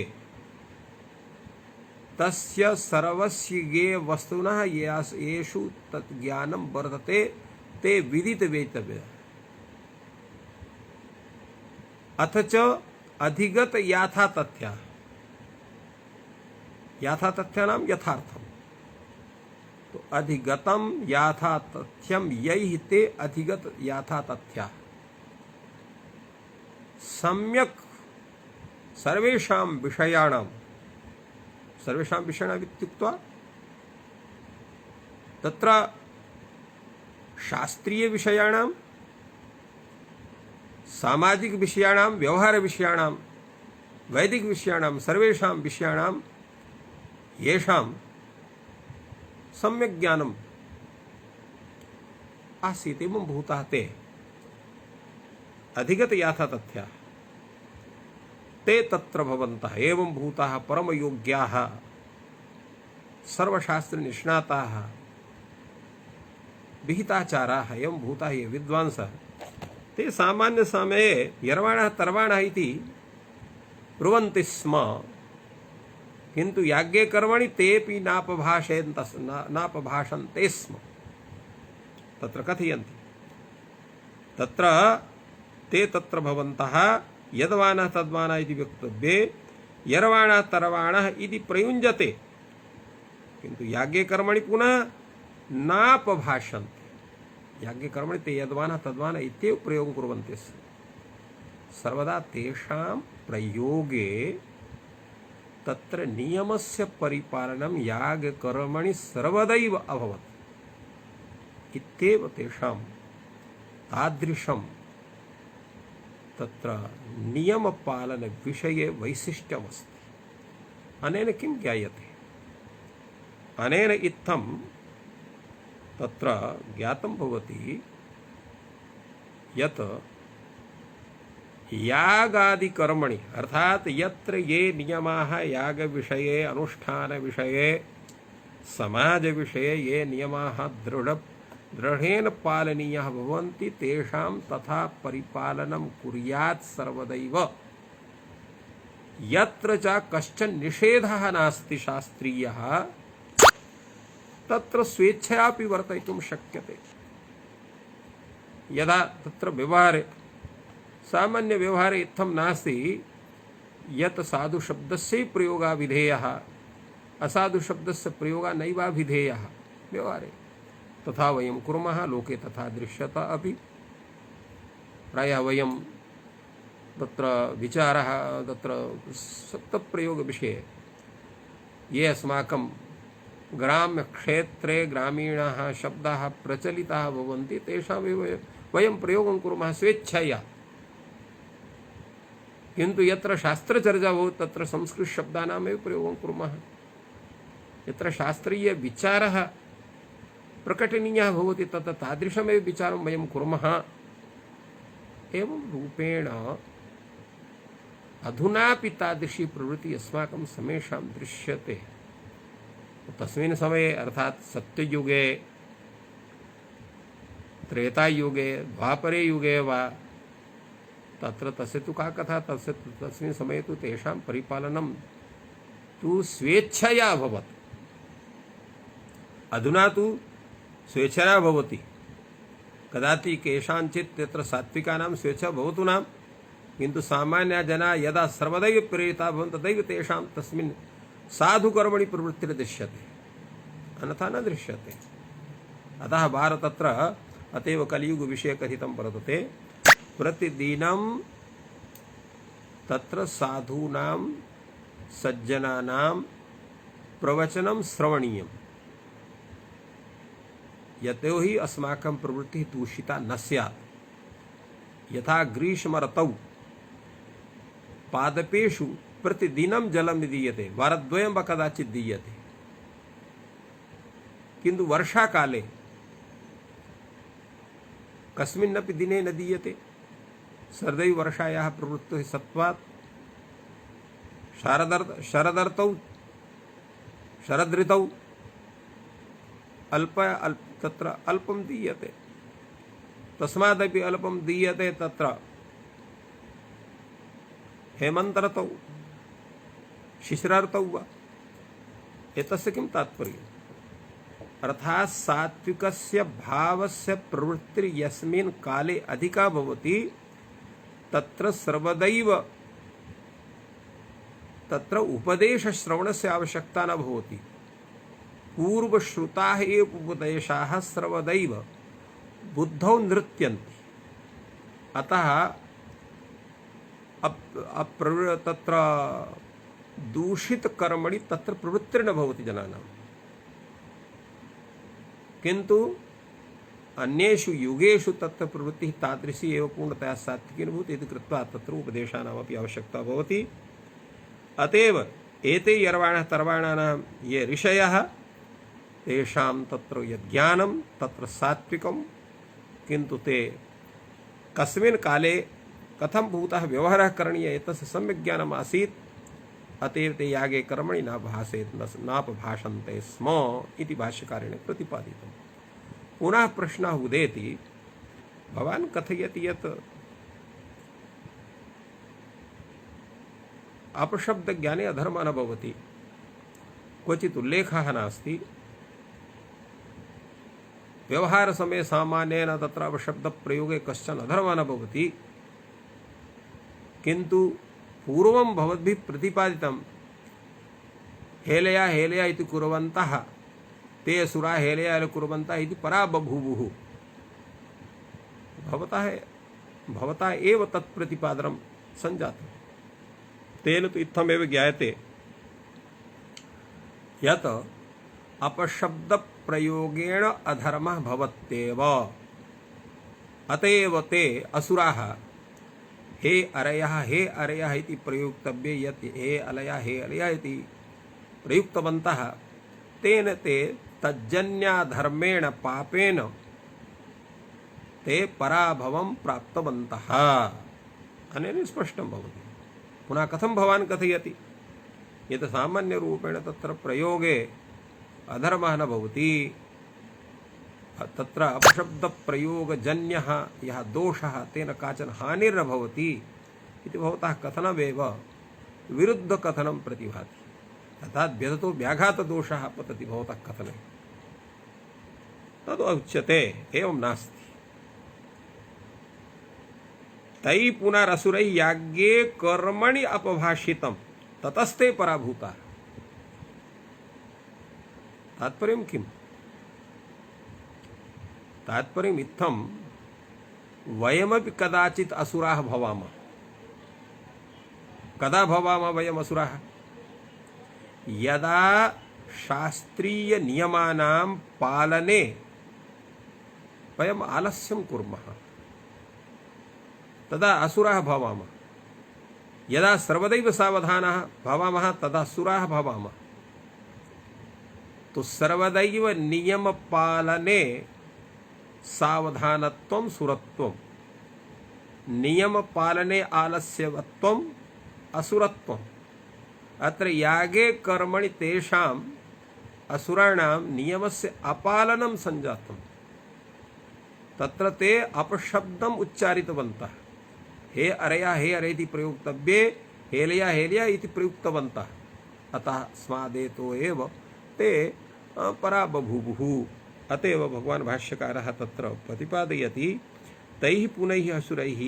A: तस्य सर्वस्य ज्ञेयवस्तुनः येषु तत् ज्ञानं वर्तते ते विदितवेदितव्यः। अथ च अधिगत याथातथ्यानां यथार्थम्। तो अधिगतम याथातथ्यम यैः ते अधिगत याथातथ्याः। सम्यक् सर्वेषां विषयाणाम् इत्युक्त्वा तत्र शास्त्रीयविषयाणां, सामाजिकविषयाणां, व्यवहारविषयाणां, वैदिकविषयाणां, सर्वेषां विषयाणां येषां सम्यक् ज्ञानम् आसीत् एवं भूताः ते अधिगत याथातथ्याः ते तत्र भवन्तः एवं भूताः परमयोग्याः सर्वशास्त्रनिष्णाताः विहिताचाराः एवं भूताः ये विद्वांसः ते सामान्य समये यर्वाणः तर्वाणः इति ब्रुवन्ति स्म, किन्तु याज्ञे कर्मणि तेऽपि नापभाषन्ते स्म। तत्र कथयन्ति तत्र ते तत्र भवन्तः यद्वानः तद्वानः इति वक्तव्ये यर्वाणः तर्वाणः इति प्रयुञ्जते, किन्तु याज्ञे कर्मणि पुनः नापभाषन्ते। याज्ञकर्मणि ते यद्वानः तद्वानः इत्येव प्रयोगं कुर्वन्ति सर्वदा तेषां प्रयोगे तत्र नियमस्य परिपालनं यागकर्मणि सर्वदैव अभवत् इत्येव तेषां तादृशं तत्र नियमपालनविषये वैशिष्ट्यमस्ति। अनेन किं ज्ञायते? अनेन इत्थं तत्र ज्ञातं भवति यत् यागादिकर्मणि अर्थात यत्र ये नियमाः यागविषये अनुष्ठानविषये समाजविषये ये नियमाः दृढेन पालनीयाः भवन्ति तेषां तथा परिपालनं कुर्यात् सर्वदैव। यत्र च कश्चन निषेधः नास्ति शास्त्रीयः तत्र स्वेच्छयापि वर्तयितुं शक्यते। यदा तत्र व्यवहारे सामान्य व्यवहारे इत्थं नास्ति यत् साधु शब्दस्य प्रयोगः विधेयः असाधु शब्दस्य प्रयोगः नैवाभिधेयः व्यवहारे। तथा वयं कुर्मः, लोके तथा दृश्यते अपि। प्रायः वयं तत्र विचारः तत्र शब्दप्रयोगविषये ये अस्माकं ग्राम्यक्षेत्रे ग्रामीणाः शब्दाः प्रचलिताः भवन्ति तेषामेव वयं प्रयोगं कुर्मः स्वेच्छया। किन्तु यत्र शास्त्रचर्चा भवति तत्र संस्कृतशब्दानामेव प्रयोगं कुर्मः। यत्र शास्त्रीयविचारः प्रकटनीयः भवति तत्र तादृशमेव विचारं वयं कुर्मः। एवं रूपेण अधुनापि तादृशी प्रवृत्तिः अस्माकं समेषां दृश्यते। तस्मिन् समये अर्थात् सत्ययुगे त्रेतायुगे द्वापरे युगे वा तत्र तस्य तु का कथा, तस्मिन् समये तु तेषां परिपालनं तु स्वेच्छया अभवत्। अधुना तु स्वेच्छया भवति। कदाचित् केषाञ्चित् तत्र सात्विकानां स्वेच्छा भवतु नाम, किन्तु सामान्य जनाः यदा सर्वदैव प्रेरिताः भवन्ति तदैव तेषां तस्मिन् साधुकर्मणि प्रवृत्तिर्दृश्यते, अन्यथा न दृश्यते। अतः भारत तत्र अतएव कलियुग विषये कथितं वर्तते प्रतिदिनं तत्र साधूनां सज्जनानां प्रवचनं श्रवणीयम्। यतो हि अस्माकं प्रवृत्तिः दूषिता न स्यात्। यथा ग्रीष्म ऋतौ पादपेषु प्रतिदिनं जलं दीयते, वारद्वयं वा कदाचित् दीयते, किन्तु वर्षाकाले कस्मिन्नपि दिने न दीयते। सर्वदैव वर्षायाः प्रवृत्तिः सत्त्वात् शरदृतौ तत्र अल्पं दीयते, तस्मादपि अल्पं दीयते तत्र हेमन्त ऋतौ शिशिरर्तौ वा। एतस्य किं तात्पर्यम्? अर्थात् सात्विकस्य भावस्य प्रवृत्तिर् यस्मिन् काले अधिका भवति तत्र सर्वदैव तत्र उपदेशश्रवणस्य आवश्यकता न भवति। पूर्वश्रुताः एव उपदेशाः सर्वदैव बुद्धौ नृत्यन्ति। अतः तत्र दूषितकर्मणि तत्र प्रवृत्तिर्न भवति जनानां। किन्तु अन्येषु युगेषु तत्र प्रवृत्तिः तादृशी एव पूर्णतया सात्विकी न भवति इति कृत्वा तत्र उपदेशानामपि आवश्यकता भवति। अतएव एते यर्वाणः तर्वाणानां ये ऋषयः तेषां तत्र यज्ञानं तत्र सात्विकं, किन्तु ते कस्मिन् काले कथं भूतः व्यवहारः करणीयः एतस्य सम्यक् ज्ञानम् आसीत्। अतएव ते यागे कर्मणि नापभाषन्ते स्म इति भाष्यकारेण प्रतिपादितम्। पुनः प्रश्नः उदेति, भवान् कथयति यत् अपशब्दज्ञाने अधर्मः न भवति, क्वचित् उल्लेखः नास्ति। व्यवहारसमये सामान्येन तत्र अपशब्दप्रयोगे कश्चन अधर्मः न भवति, किन्तु पूर्वं भवद्भिः प्रतिपादितं हेलया हेलया इति कुर्वन्तः ते असुरा हेलया कुर्वन्तः इति परा बभूवुः भवता एव तत्प्रतिपादनम संजातम् तेन तु इत्थमेव ज्ञायते यत् अपशब्द प्रयोगेण अधर्मः भवत्येव अतएव ते असुराः हे अरयः इति प्रयुक्तव्ये यत् हे अलयः इति प्रयुक्तवन्तः तेन ते तज्जन्याधर्मेण पापेन ते पराभवं प्राप्तवन्तः अनेन स्पष्टं भवति। पुनः कथं भवान् कथयति यत् सामान्यरूपेण तत्र प्रयोगे अधर्मः न भवति, तत्र अपशब्दप्रयोगजन्यः यः दोषः तेन काचन हानिर्न भवति इति भवतः कथनमेव विरुद्धकथनं प्रतिभाति। अर्थात् व्यदतो व्याघातदोषः पतति भवतः कथने, तद् उच्यते एवं नास्ति। तै पुनरसुरै याज्ञे कर्मणि अपभाषितं ततस्ते पराभूता। तात्पर्यं किम्? तात्पर्यम् इत्थं वयमपि कदाचित् असुराः भवामः। कदा भवामः वयम् असुराः? यदा शास्त्रीय नियमानां पालने वयम् आलस्यं कुर्मः तदा असुराः भवामः। यदा सर्वदैव सावधानाः भवामः तदा सुराः भवामः। तो सर्वदैव नियम पालने सावधानत्वं सुरत्वं, नियम पालने आलस्यवत्वं असुरत्वम्। अत्र यागे कर्मणि तेषाम् असुराणां नियमस्य अपालनं संजातम्। तत्र ते अपशब्दम् उच्चारितवन्तः। हे अरय इति प्रयुक्तव्ये हेलया इति प्रयुक्तवन्तः। अतः स्मादेतो एव ते परा बभूवुः। अतएव भगवान् भाष्यकारः तत्र प्रतिपादयति तैः पुनैः असुरैः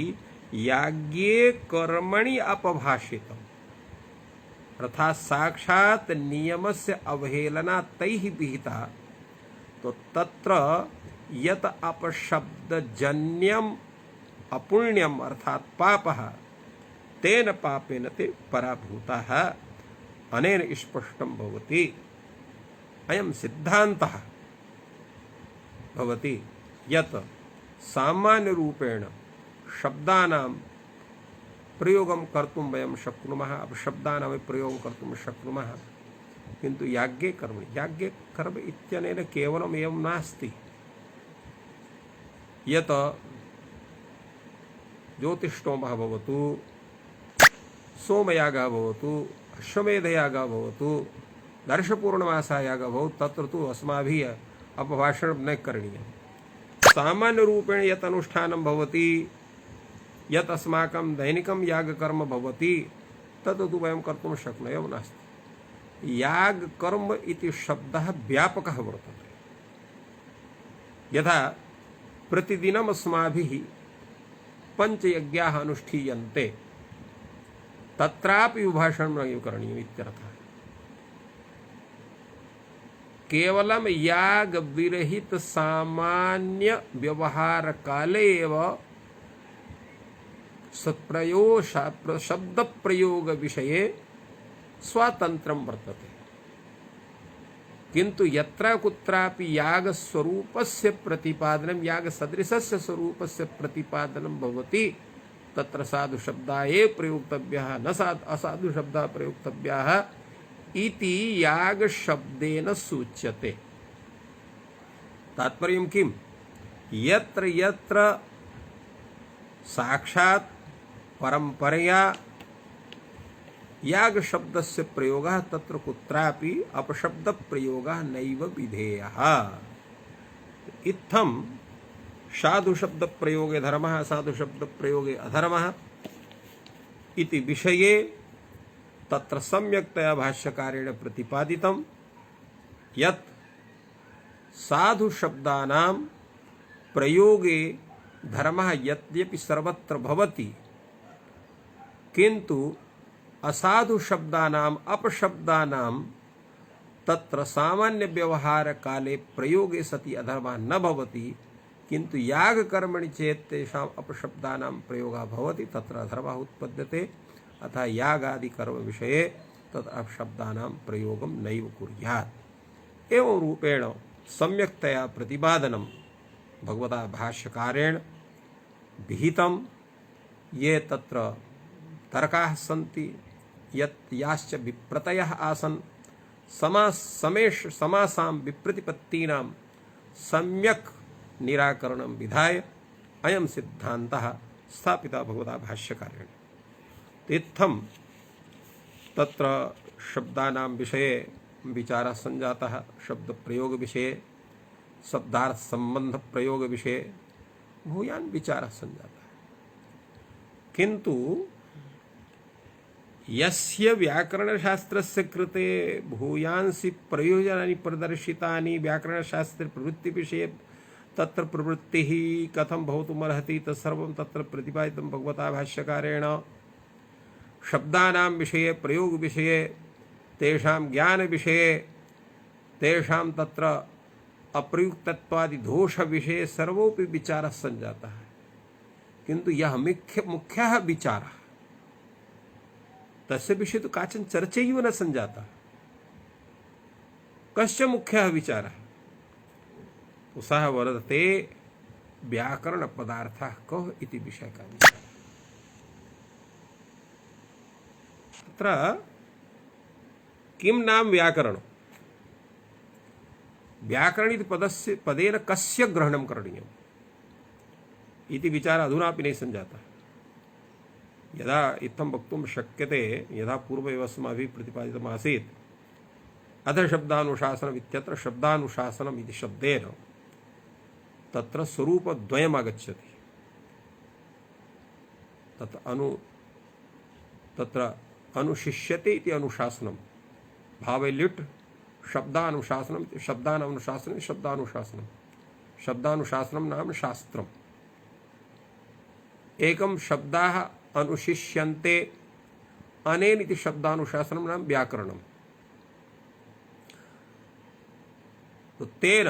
A: याज्ञे कर्मणि अपभाषितम्। अर्थात् साक्षात् नियमस्य अवहेलना तैः विहिता, तो तत्र यत अपशब्दजन्यम् अपुण्यम् अर्थात् पापः तेन पापेन ते पराभूताः। अनेन स्पष्टं भवति, अयं सिद्धान्तः भवति यत् सामान्यरूपेण शब्दानां प्रयोगं कर्तुं वयं शक्नुमः, अपशब्दानां प्रयोगं कर्तुं शक्नुमः, किन्तु याज्ञे कर्म इत्यनेन केवलम् एवं नास्ति यत् ज्योतिष्टोमः भवतु, सोमयागः भवतु, अश्वमेधयागः भवतु, दर्शपूर्णमासायागः भवतु, तत्र तु अस्माभिः अपभाषणं न करणीयम्। सामान्यरूपेण यत् अनुष्ठानं भवति, यत् अस्माकं दैनिकं यागकर्म भवति, तत् तु वयं कर्तुं शक्नुमः एव नास्ति। यागकर्म इति शब्दः व्यापकः वर्तते। यथा प्रतिदिनम् अस्माभिः पञ्चयज्ञाः अनुष्ठीयन्ते, तत्रापि विभाषणं न करणीयम् इत्यर्थः। केवलं याग विरहित सामान्य व्यवहार काले एव शब्द प्रयोग विषये स्वातन्त्र्यं वर्तते, किन्तु यत्र कुत्रापि याग स्वरूपस्य प्रतिपादनं, याग सदृशस्य स्वरूपस्य प्रतिपादनं भवति, तत्र साधु शब्दाः एव प्रयोक्तव्याः, न असाधु शब्दाः प्रयोक्तव्याः इति याग शब्देन सूच्यते। तात्पर्यं किम्? यत्र यत्र साक्षात् परंपरया याग शब्दस्य प्रयोगः तत्र कुत्रापि अपशब्द प्रयोगः नैव विधेयः। इत्थं साधु शब्द प्रयोगे धर्मः, असाधु शब्द प्रयोगे अधर्मः इति विषये तत्र सम्यक्तया भाष्यकारेण प्रतिपादितं यत् साधु शब्दानां प्रयोगे धर्मः यद्यपि सर्वत्र भवति, किन्तु असाधु शब्दानाम् अपशब्दानां तत्र सामान्य व्यवहार काले प्रयोगे सति अधर्मः न भवति किंतु याग कर्मणि चेत् तेषाम् अपशब्दानां प्रयोगः भवति, तत्र अधर्मः उत्पद्यते। अतः यागादि कर्म विषये तत् अपशब्दानां प्रयोगं नैव कुर्यात्। एवं रूपेण सम्यक्तया प्रतिपादनं भगवता भाष्यकारेण विहितं। ये तत्र तर्काः सन्ति यत् याश्च विप्रतयः आसन् समासां विप्रतिपत्तीनां सम्यक् निराकरणं विधाय अयं सिद्धान्तः स्थापितः भगवता भाष्यकारेण। इत्थं तत्र शब्दानां विषये विचारः सञ्जातः, शब्दप्रयोग विषये, शब्दार्थ संबंध प्रयोग विषये भूयान् विचारः सञ्जातः। किन्तु यस्य व्याकरणशास्त्रस्य कृते भूयांसि प्रयोजनानि प्रदर्शितानि व्याकरणशास्त्रे प्रवृत्तिविषये तत्र प्रवृत्तिः कथं भवितुमर्हति तत्सर्वं तत्र प्रतिपादितं भगवता भाष्यकारेण। शब्दानां विषये, प्रयोग विषये, तेषां ज्ञान विषये, तेषां तत्र अप्रयुक्तत्वादि दोष विषये सर्वोपि विचारः सञ्जातः। किन्तु यः मुख्यः विचारः तस्य विषये तो काचन चर्चैव न सञ्जाता। कस्य मुख्यः विचारः? सः वर्तते व्याकरणपदार्थः कः इति विषयकः विचारः। तत्र किं नाम व्याकरणं? व्याकरण इति पदेन कस्य ग्रहणं करणीयम् इति विचारः अधुनापि न सञ्जातः। यदा इत्थं वक्तुं शक्यते, यदा पूर्वमेव अस्माभिः प्रतिपादितमासीत् अथ शब्दानुशासनम् इत्यत्र शब्दानुशासनम् इति शब्देन तत्र स्वरूपद्वयम् आगच्छति। तत्र अनुशिष्यते इति अनुशासनं भावे लिट्, शब्दानुशासनम् इति शब्दानुशासनं शब्दानुशासनं। शब्दानुशासनं नाम शास्त्रम्। एकं शब्दाः अनुशिष्यन्ते अनेन इति शब्दानुशासनं नाम व्याकरणम्। तो तेन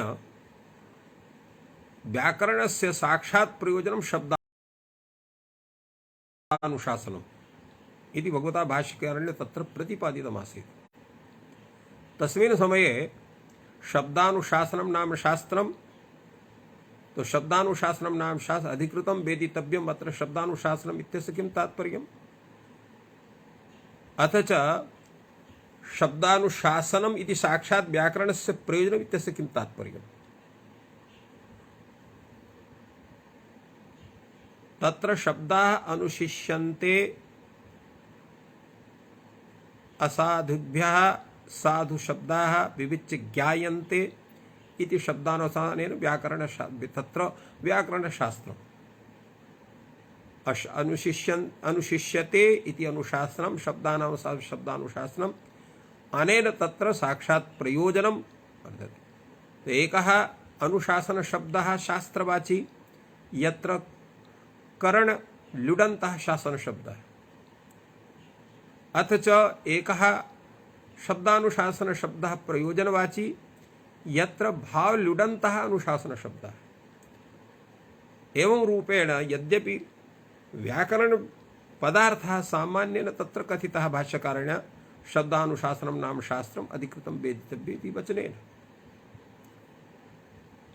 A: व्याकरणस्य साक्षात् प्रयोजनं शब्दानुशासनम् इति भगवता भाष्यकारेण तत्र प्रतिपादितमासीत्। तस्मिन् समये शब्दानुशासनं नाम शास्त्रम्। तो शब्दानुशासनं नाम शास्त्र अधिकृतं वेदितव्यम्। अत्र शब्दानुशासनम् इत्यस्य किं तात्पर्यम्? अथ च शब्दानुशासनम् इति साक्षात् व्याकरणस्य प्रयोजनम् इत्यस्य किं तात्पर्यम्? तत्र शब्दाः अनुशिष्यन्ते असाधुभ्यः साधु शब्दाः विविच्य ज्ञायन्ते इति शब्दानुसारेण तत्र व्याकरणशास्त्रम्। अनुशिष्यते इति अनुशासनं शब्दानां शब्दानुशासनम् अनेन तत्र साक्षात् प्रयोजनं वर्तते। तो एकः अनुशासनशब्दः शास्त्रवाची, यत्र करण लुडन्तः शासनशब्दः। अथ च एकः शब्दानुशासनशब्दः प्रयोजनवाची, यत्र भाव लुडन्तः अनुशासनशब्दः। एवं रूपेण यद्यपि व्याकरण पदार्थः सामान्येन तत्र कथितः भाष्यकारेण शब्दानुशासनं नाम शास्त्रम् अधिकृतं वेदितव्यम् इति वचनेन,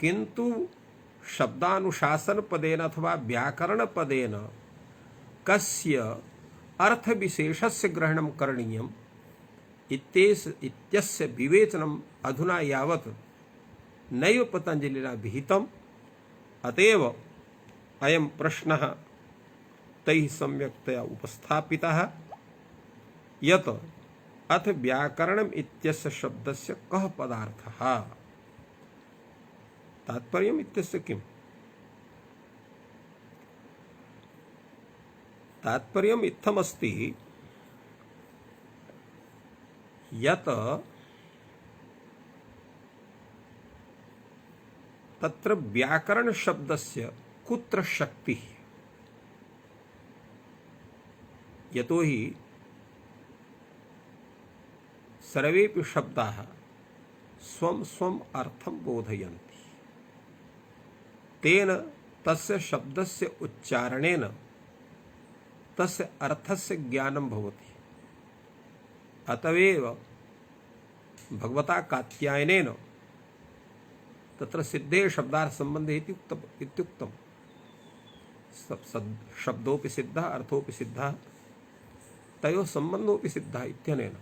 A: किन्तु शब्दानुशासनपदेन अथवा व्याकरणपदेन कस्य अर्थविशेषस्य ग्रहणं करणीयम् इत्यस्य विवेचनम् अधुना यावत् नैव पतञ्जलिना विहितम्। अतएव अयं प्रश्नः तैः सम्यक्तया उपस्थापितः यत् अथ व्याकरणम् इत्यस्य शब्दस्य कः पदार्थः? तात्पर्यम् इत्यस्य किम्? तात्पर्यम् इत्थमस्ति यत् तत्र व्याकरण शब्दस्य कुत्र शक्तिः? यतोहि सर्वेपि शब्दाः स्वं स्वम् अर्थं बोधयन्ति, तेन तस्य शब्दस्य उच्चारणेन तस्य अर्थस्य ज्ञानं भवति। अतएव भगवता कात्यायनेन तत्र सिद्धे शब्दार्थ संबंधे इत्युक्तम्। शब्दोपि सिद्धः अर्थोपि सिद्धः तयोः संबंधोपि सिद्धः इत्यनेन।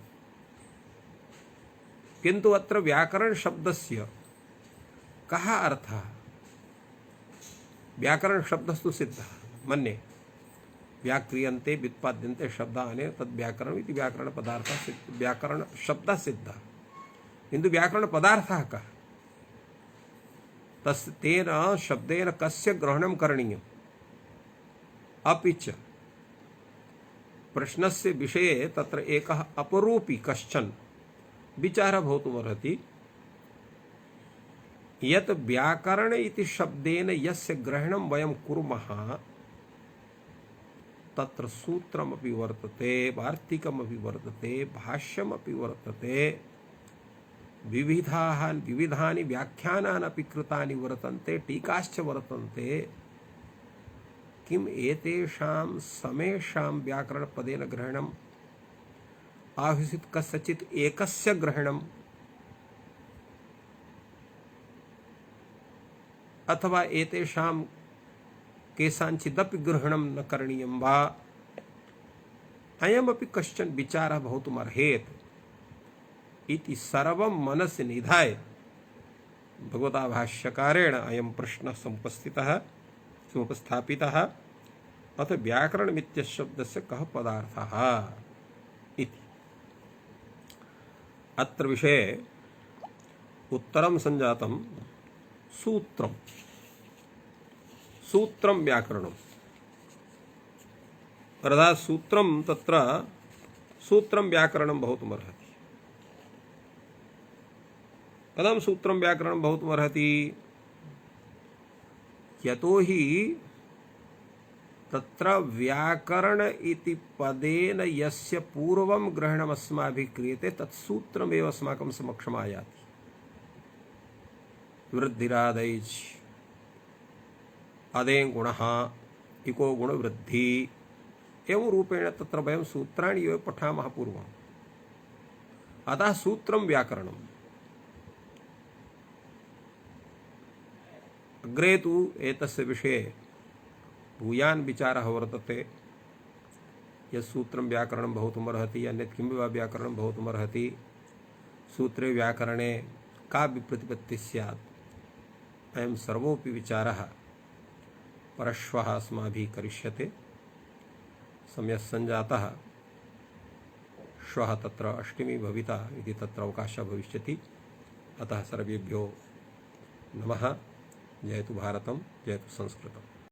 A: किन्तु अत्र व्याकरण शब्दस्य कः अर्थः? व्याकरण शब्दस्तु सिद्धः मन्ये व्याक्रियन्ते व्युत्पाद्यन्ते शब्दाः तद् व्याकरणम् इति व्याकरण पदार्थः व्याकरण शब्दः सिद्धः। किन्तु व्याकरण पदार्थः कः? तेन शब्देन कस्य ग्रहणं करणीयम्? अपि च प्रश्नस्य विषये तत्र एकः अपरूपी कश्चन विचारः भवितुमर्हति यत् व्याकरण इति शब्देन यस्य ग्रहणं वयं कुर्मः तत्र सूत्रमपि वर्तते, वार्तिकमपि वर्तते, भाष्यमपि वर्तते, विविधानि व्याख्यानानि कृतानि वर्तन्ते, टीकाश्च वर्तन्ते। किम एतेषां समेषां व्याकरणपदेन ग्रहणम् आभूषित कस्यचित् एकस्य ग्रहणम् अथवा एतेषां केषाञ्चिदपि ग्रहणं न करणीयं वा? अयमपि कश्चन विचारः भवितुमर्हेत् इति सर्वं मनसि निधाय भगवता भाष्यकारेण अयं प्रश्नः समुपस्थापितः। अथ व्याकरणमित्यस्य शब्दस्य कः पदार्थः इति। अत्र विषये उत्तरं सञ्जातं सूत्रम्। सूत्रं व्याकरणम् अर्थात् सूत्रं तत्र सूत्रं व्याकरणं भवितुमर्हति। कथं सूत्रं व्याकरणं भवितुमर्हति? यतोहि तत्र व्याकरण इति पदेन यस्य पूर्वं ग्रहणम् अस्माभिः क्रियते तत् सूत्रमेव अस्माकं समक्षम् आयाति। वृद्धिरादैच् अदें गुणः इको गुणवृद्धि एवं रूपेण तत्र वयं सूत्राणि एव पठामः पूर्वम्। अतः सूत्रं व्याकरणम्। अग्रे तु एतस्य विषये भूयान् विचारः वर्तते। यत् सूत्रं व्याकरणं भवितुमर्हति, अन्यत् किं वा व्याकरणं भवितुमर्हति, सूत्रे व्याकरणे का विप्रतिपत्तिः स्यात्, अयं सर्वोऽपि विचारः परश्वः अस्माभिः करिष्यते। सम्यक् सञ्जातः श्वः तत्र अष्टमी भविता इति तत्र अवकाशः भविष्यति। अतः सर्वेभ्यो नमः। जयतु भारतं, जयतु संस्कृतम्।